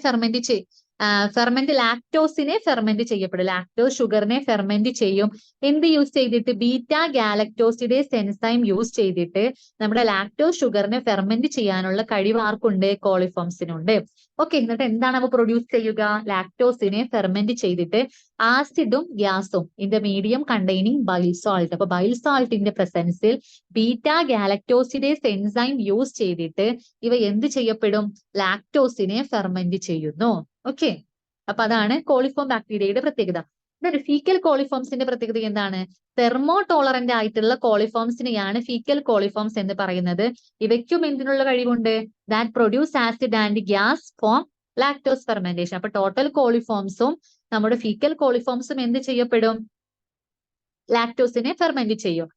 ഫെർമെന്റ് ലാക്ടോസിനെ ഫെർമെന്റ് ചെയ്യപ്പെടും. ലാക്ടോസ് ഷുഗറിനെ ഫെർമെന്റ് ചെയ്യും. എന്ത് യൂസ് ചെയ്തിട്ട്? ബീറ്റ ഗാലക്ടോസിഡേസ് എൻസൈം യൂസ് ചെയ്തിട്ട് നമ്മുടെ ലാക്ടോസ് ഷുഗറിനെ ഫെർമെന്റ് ചെയ്യാനുള്ള കഴിവ് ആർക്കുണ്ട്? കോളിഫോംസിനുണ്ട്. ഓക്കെ, എന്നിട്ട് എന്താണ് അവ പ്രൊഡ്യൂസ് ചെയ്യുക? ലാക്ടോസിനെ ഫെർമെന്റ് ചെയ്തിട്ട് ആസിഡും ഗ്യാസും in the medium containing bile salt. അപ്പൊ ബൈൽ സാൾട്ടിന്റെ പ്രസൻസിൽ ബീറ്റ ഗാലക്ടോസിഡേസ് എൻസൈം യൂസ് ചെയ്തിട്ട് ഇവ എന്ത് ചെയ്യപ്പെടും? ലാക്ടോസിനെ ഫെർമെന്റ് ചെയ്യുന്നു. ഓക്കെ, അപ്പൊ അതാണ് കോളിഫോം ബാക്ടീരിയയുടെ പ്രത്യേകത. ഫീക്കൽ കോളിഫോംസിന്റെ പ്രത്യേകത എന്താണ്? തെർമോ ടോളറന്റ് ആയിട്ടുള്ള കോളിഫോംസിനെയാണ് ഫീക്കൽ കോളിഫോംസ് എന്ന് പറയുന്നത്. ഇവയ്ക്കും എന്തിനുള്ള കഴിവുണ്ട്? That produce acid and gas from lactose fermentation. അപ്പൊ ടോട്ടൽ കോളിഫോംസും നമ്മുടെ ഫീക്കൽ കോളിഫോംസും എന്ത് ചെയ്യപ്പെടും? ലാക്ടോസിനെ ഫെർമെന്റ് ചെയ്യും.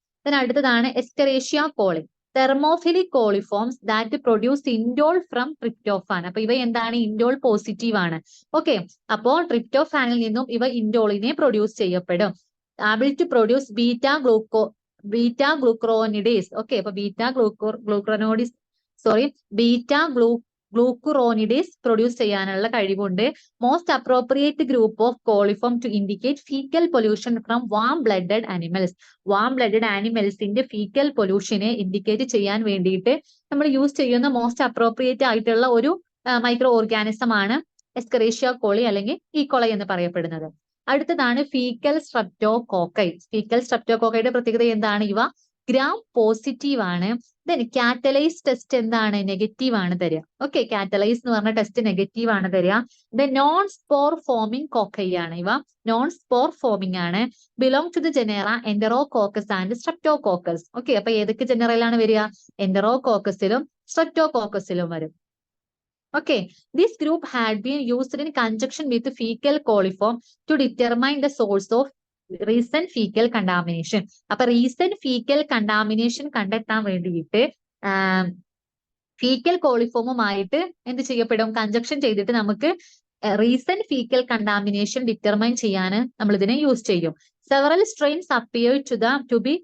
അടുത്തതാണ് escherichia coli. Thermophilic coliforms that produce indole from tryptophan. അപ്പൊ ഇവ എന്താണ്? ഇൻഡോൾ പോസിറ്റീവ് ആണ്. ഓക്കെ, അപ്പോൾ ട്രിപ്റ്റോഫാനിൽ നിന്നും ഇവ ഇൻഡോളിനെ പ്രൊഡ്യൂസ് ചെയ്യപ്പെടും. Able to produce beta glucuronidase. Okay, അപ്പൊ ബീറ്റ ഗ്ലൂക്കുറോണിഡേസ് പ്രൊഡ്യൂസ് ചെയ്യാനുള്ള കഴിവുണ്ട്. Most appropriate group of coliform to indicate faecal pollution from warm blooded animals. Warm blooded ആനിമൽസിന്റെ ഫീക്കൽ പൊല്യൂഷനെ ഇൻഡിക്കേറ്റ് ചെയ്യാൻ വേണ്ടിയിട്ട് നമ്മൾ യൂസ് ചെയ്യുന്ന മോസ്റ്റ് അപ്രോപ്രിയേറ്റ് ആയിട്ടുള്ള ഒരു മൈക്രോ ഓർഗാനിസം ആണ് എസ്കറേഷ്യ കോളി അല്ലെങ്കിൽ ഈക്കോളൈ എന്ന് പറയപ്പെടുന്നത്. അടുത്തതാണ് ഫീക്കൽ സ്ട്രെപ്റ്റോകോക്കൈ. ഫീക്കൽ സ്ട്രെപ്റ്റോകോക്കൈയുടെ പ്രത്യേകത എന്താണ്? ഇവ ഗ്രാം പോസിറ്റീവ് ആണ്. ദെൻ കാറ്റലൈസ് ടെസ്റ്റ് എന്താണ്? നെഗറ്റീവ് ആണ് തരിക. ഓക്കെ, കാറ്റലൈസ് എന്ന് പറഞ്ഞ ടെസ്റ്റ് നെഗറ്റീവ് ആണ് തരിക. Then non spore forming cocci ആണ്. ഇവ നോൺ സ്പോർ ഫോമിംഗ് ആണ്. Belong to the genera Enterococcus and Streptococcus. Okay, അപ്പൊ ഏതൊക്കെ ജനറയിലാണ് വരിക? എന്ററോകോക്കസിലും സ്ട്രെപ്റ്റോകോക്കസിലും വരും. Okay, this group had been used in conjunction with fecal coliform to determine the source of recent fecal contamination. അപ്പൊ recent fecal contamination കണ്ടെത്താൻ വേണ്ടിയിട്ട് fecal കോളിഫോമുമായിട്ട് എന്ത് ചെയ്യപ്പെടും? Congestion ചെയ്തിട്ട് നമുക്ക് റീസെന്റ് ഫീക്കൽ കണ്ടാമിനേഷൻ ഡിറ്റർമൈൻ ചെയ്യാൻ നമ്മൾ ഇതിനെ യൂസ് ചെയ്യും. Several strains appear to be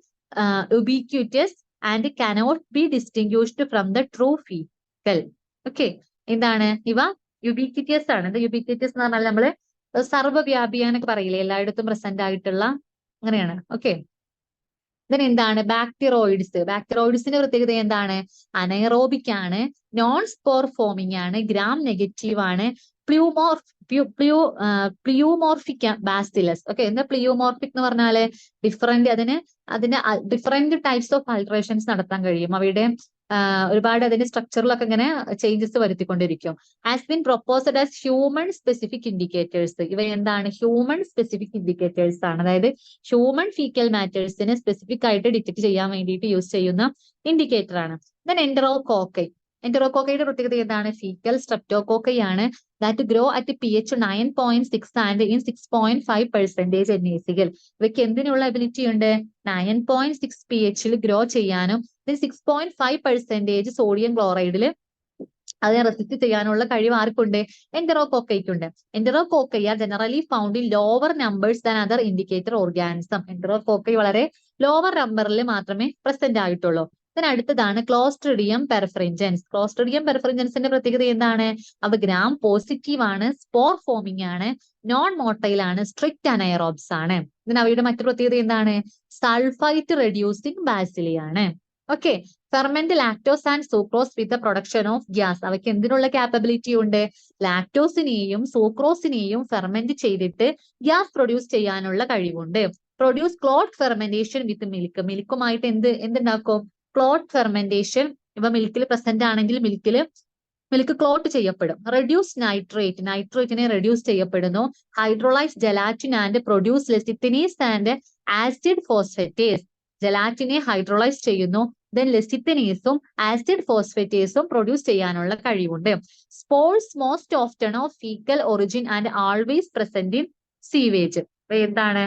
ubiquitous and cannot be distinguished from the true fecal. Okay, എന്താണ്? ഇവ യുബിക്വിറ്റിയസ് ആണ്. ഇത് യുബിക്വിറ്റിയസ് എന്ന് പറഞ്ഞാൽ നമ്മള് സർവ്വവ്യാപിയാന്നൊക്കെ പറയില്ലേ, എല്ലായിടത്തും പ്രസന്റ് ആയിട്ടുള്ള, അങ്ങനെയാണ്. ഓക്കെ, then എന്താണ്? ബാക്ടീറോയിഡ്സ്. ബാക്ടീറോയിഡ്സിന്റെ പ്രത്യേകത എന്താണ്? അനൈറോബിക് ആണ്, നോൺ സ്പോർ ഫോമിംഗ് ആണ്, ഗ്രാം നെഗറ്റീവ് ആണ്, പ്ലിയൂമോർഫിക് ബാസിലസ്. ഓക്കെ, എന്താ പ്ലിയൂമോർഫിക് എന്ന് പറഞ്ഞാല്? അതിന് ഡിഫറെന്റ് ടൈപ്സ് ഓഫ് ആൾട്ടറേഷൻസ് നടത്താൻ കഴിയും. അവയുടെ ഒരുപാട് അതിന്റെ സ്ട്രക്ചറിലൊക്കെ ഇങ്ങനെ ചേഞ്ചസ് വരുത്തിക്കൊണ്ടിരിക്കും. Has been proposed as human specific indicators. ഇവ എന്താണ്? ഹ്യൂമൻ സ്പെസിഫിക് ഇൻഡിക്കേറ്റേഴ്സ് ആണ്. അതായത് ഹ്യൂമൻ ഫീക്കൽ മാറ്റേഴ്സിനെ സ്പെസിഫിക് ആയിട്ട് ഡിറ്റക്ട് ചെയ്യാൻ വേണ്ടിയിട്ട് യൂസ് ചെയ്യുന്ന ഇൻഡിക്കേറ്റർ ആണ്. ദെൻ എന്ററോകോക്കൈ. എന്ററോകോക്കൈയുടെ പ്രത്യേകത എന്താണ്? ഫീക്കൽ സ്ട്രെപ്റ്റോകോക്കൈ ആണ്. That grow at pH 9.6 and in 6.5% NaCl. ഇവയ്ക്ക് എന്തിനുള്ള എബിലിറ്റി ഉണ്ട്? 9.6 pHൽ ഗ്രോ ചെയ്യാനും 6.5% സോഡിയം ക്ലോറൈഡിൽ അതിനെ റെസിസ്റ്റ് ചെയ്യാനുള്ള കഴിവ് ആർക്കുണ്ട്? എന്ററോകോക്കൈക്കുണ്ട്. Enterococci are generally found in lower numbers than other indicator organism. Enterococci വളരെ ലോവർ നമ്പറിൽ മാത്രമേ പ്രസന്റ് ആയിട്ടുള്ളൂ. അടുത്തതാണ് ക്ലോസ്ട്രിഡിയം പെർഫറിൻജൻസ്. ക്ലോസ്ട്രിഡിയം പെർഫറിൻജൻസിന്റെ പ്രത്യേകത എന്താണ്? അവ ഗ്രാം പോസിറ്റീവ് ആണ്, സ്പോർ ഫോമിംഗ് ആണ്, നോൺ മോട്ടൈൽ ആണ്, സ്ട്രിക്റ്റ് അനൈറോബ്സ് ആണ്. ഇതിന് അവയുടെ മറ്റു പ്രത്യേകത എന്താണ്? സൾഫൈറ്റ് റെഡ്യൂസിങ് ബാസിലി ആണ്. Okay, ferment lactose and sucrose with the production of gas. അവയ്ക്ക് എന്തിനുള്ള കാപ്പബിലിറ്റി ഉണ്ട്? ലാക്ടോസിനെയും സൂക്രോസിനെയും ഫെർമെന്റ് ചെയ്തിട്ട് ഗ്യാസ് പ്രൊഡ്യൂസ് ചെയ്യാനുള്ള കഴിവുണ്ട്. Produce clot fermentation with milk. മിൽക്കുമായിട്ട് എന്തുണ്ടാക്കും? Clot fermentation. ഇവ മിൽക്കിൽ പ്രസന്റ് ആണെങ്കിൽ മിൽക്ക് ക്ലോട്ട് ചെയ്യപ്പെടും. Reduce nitrate. നൈട്രേറ്റിനെ റെഡ്യൂസ് ചെയ്യപ്പെടുന്നു. Hydrolyse gelatin and produce lecithinase and acid phosphatase. ജെലാറ്റിനെ ഹൈഡ്രോളൈസ് ചെയ്യുന്നു. ദെൻ ലെസിത്തിനേസും ആസിഡ് ഫോസ്ഫേറ്റേസും പ്രൊഡ്യൂസ് ചെയ്യാനുള്ള കഴിവുണ്ട്. Spores most often of faecal origin and always present in sewage. എന്താണ്?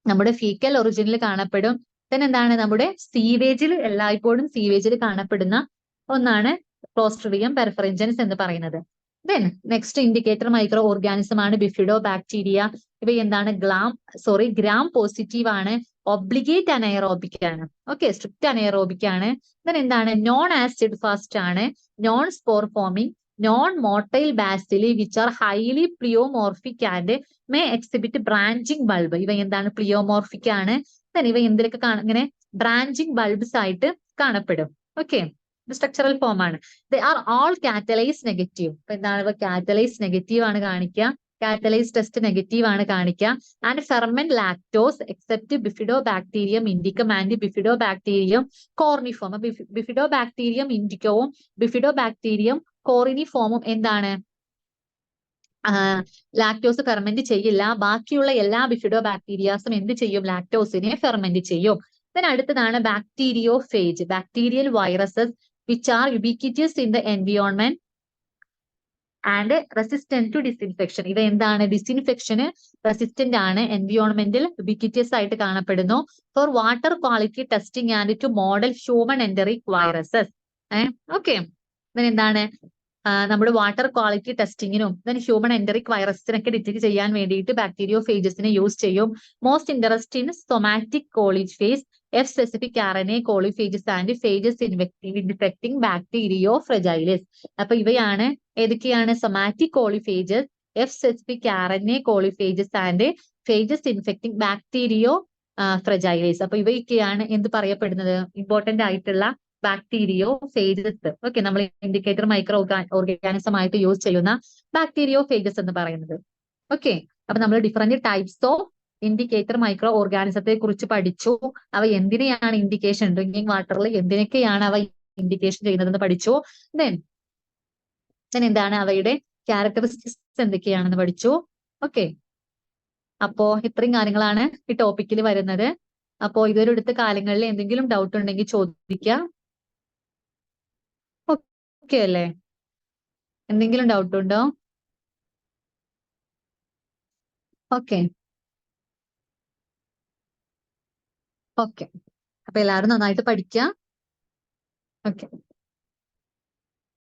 നമ്മുടെ ഫീക്കൽ ഒറിജിനിൽ കാണപ്പെടും. എന്താണ്? നമ്മുടെ സീവേജിൽ, എല്ലായ്പ്പോഴും സീവേജിൽ കാണപ്പെടുന്ന ഒന്നാണ് ക്ലോസ്ട്രിഡിയം പെർഫറിൻജൻസ് എന്ന് പറയുന്നത്. Then next indicator micro organism ആണ് ബിഫിഡോ ബാക്ടീരിയ. ഇവ എന്താണ്? ഗ്രാം പോസിറ്റീവ് ആണ്, ഒബ്ലിഗേറ്റ് അനൈറോബിക് ആണ്. ഓക്കെ, സ്ട്രിക്റ്റ് അനൈറോബിക് ആണ്. ദെൻ എന്താണ്? നോൺ ആസിഡ് ഫാസ്റ്റ് ആണ്, non spore forming, non motile bacilli which are highly pleomorphic and may exhibit branching bulb. ഇവ എന്താണ്? പ്ലിയോമോർഫിക് ആണ്. ഇവ എന്തിലൊക്കെ ഇങ്ങനെ ബ്രാഞ്ചിങ് ബൾബ്സ് ആയിട്ട് കാണപ്പെടും. ഓക്കെ, സ്ട്രക്ചറൽ ഫോം ആണ്. They are all catalase negative. അപ്പൊ എന്താണ്? ഇവ കാറ്റലൈസ് നെഗറ്റീവ് ആണ് കാണിക്കുക. കാറ്റലൈസ് ടെസ്റ്റ് നെഗറ്റീവ് ആണ് കാണിക്കുക. And ferment lactose except bifidobacterium indicum and bifidobacterium coryneforme. Bifidobacterium ഇൻഡിക്കവും ബിഫിഡോ ബാക്ടീരിയം കോറിനിഫോമും എന്താണ്? ലാക്ടോസ് ഫെർമെന്റ് ചെയ്യില്ല. ബാക്കിയുള്ള എല്ലാ ബിഫിഡോ ബാക്ടീരിയാസും എന്ത് ചെയ്യും? ലാക്ടോസിനെ ഫെർമെന്റ് ചെയ്യും. then അടുത്തതാണ് bacteriophage. Bacterial viruses which are ubiquitous in the environment and resistant to disinfection. ഇവ എന്താണ്? ഡിസിൻഫെക്ഷന് റെസിസ്റ്റന്റ് ആണ്, എൻവിയോൺമെന്റിൽ യുബിക്വിറ്റിയസ് ആയിട്ട് കാണപ്പെടുന്നു. For water quality testing and to model human enteric viruses. Okay, എന്താണ്? നമ്മുടെ വാട്ടർ ക്വാളിറ്റി ടെസ്റ്റിങ്ങിനും ഹ്യൂമൻ എൻഡറിക് വൈറസിനൊക്കെ ഡിറ്റക്ട് ചെയ്യാൻ വേണ്ടിയിട്ട് ബാക്ടീരിയോഫേജസിനെ യൂസ് ചെയ്യും. Most interest in somatic coliphages F specific RNA coliphages and phages infecting ബാക്ടീരിയോഫ്രജൈലിസ്. അപ്പൊ ഇവയാണ് ഏതൊക്കെയാണ്? Somatic coliphages, F specific RNA coliphages and phages infecting bacterio fragilis. അപ്പൊ ഇവയൊക്കെയാണ് എന്ത് പറയപ്പെടുന്നത്? ഇമ്പോർട്ടന്റ് ആയിട്ടുള്ള ബാക്ടീരിയോ ഫേജസ്. ഓക്കെ, നമ്മൾ ഇൻഡിക്കേറ്റർ മൈക്രോ ഓർഗാനിസം ആയിട്ട് യൂസ് ചെയ്യുന്ന ബാക്ടീരിയോ ഫേജസ് എന്ന് പറയുന്നത്. ഓക്കെ, അപ്പൊ നമ്മൾ different types of indicator micro ഓർഗാനിസത്തെ കുറിച്ച് പഠിച്ചു. അവ എന്തിനെയാണ് ഇൻഡിക്കേഷൻ, ഡ്രിങ്കിങ് വാട്ടറിൽ എന്തിനൊക്കെയാണ് അവ ഇൻഡിക്കേഷൻ ചെയ്യുന്നതെന്ന് പഠിച്ചു. ദെൻ എന്താണ് അവയുടെ ക്യാരക്ടറിസ്റ്റിക്സ് എന്തൊക്കെയാണെന്ന് പഠിച്ചു. ഓക്കെ, അപ്പോ ഇത്രയും കാര്യങ്ങളാണ് ഈ ടോപ്പിക്കിൽ വരുന്നത്. അപ്പോ ഇതുവരെ എടുത്ത കാലങ്ങളിൽ എന്തെങ്കിലും ഡൗട്ട് ഉണ്ടെങ്കിൽ ചോദിക്കുക. ഓക്കെ അല്ലേ? എന്തെങ്കിലും ഡൗട്ട് ഉണ്ടോ? ഓക്കെ ഓക്കെ, അപ്പൊ എല്ലാവരും നന്നായിട്ട് പഠിക്കുക. ഓക്കെ.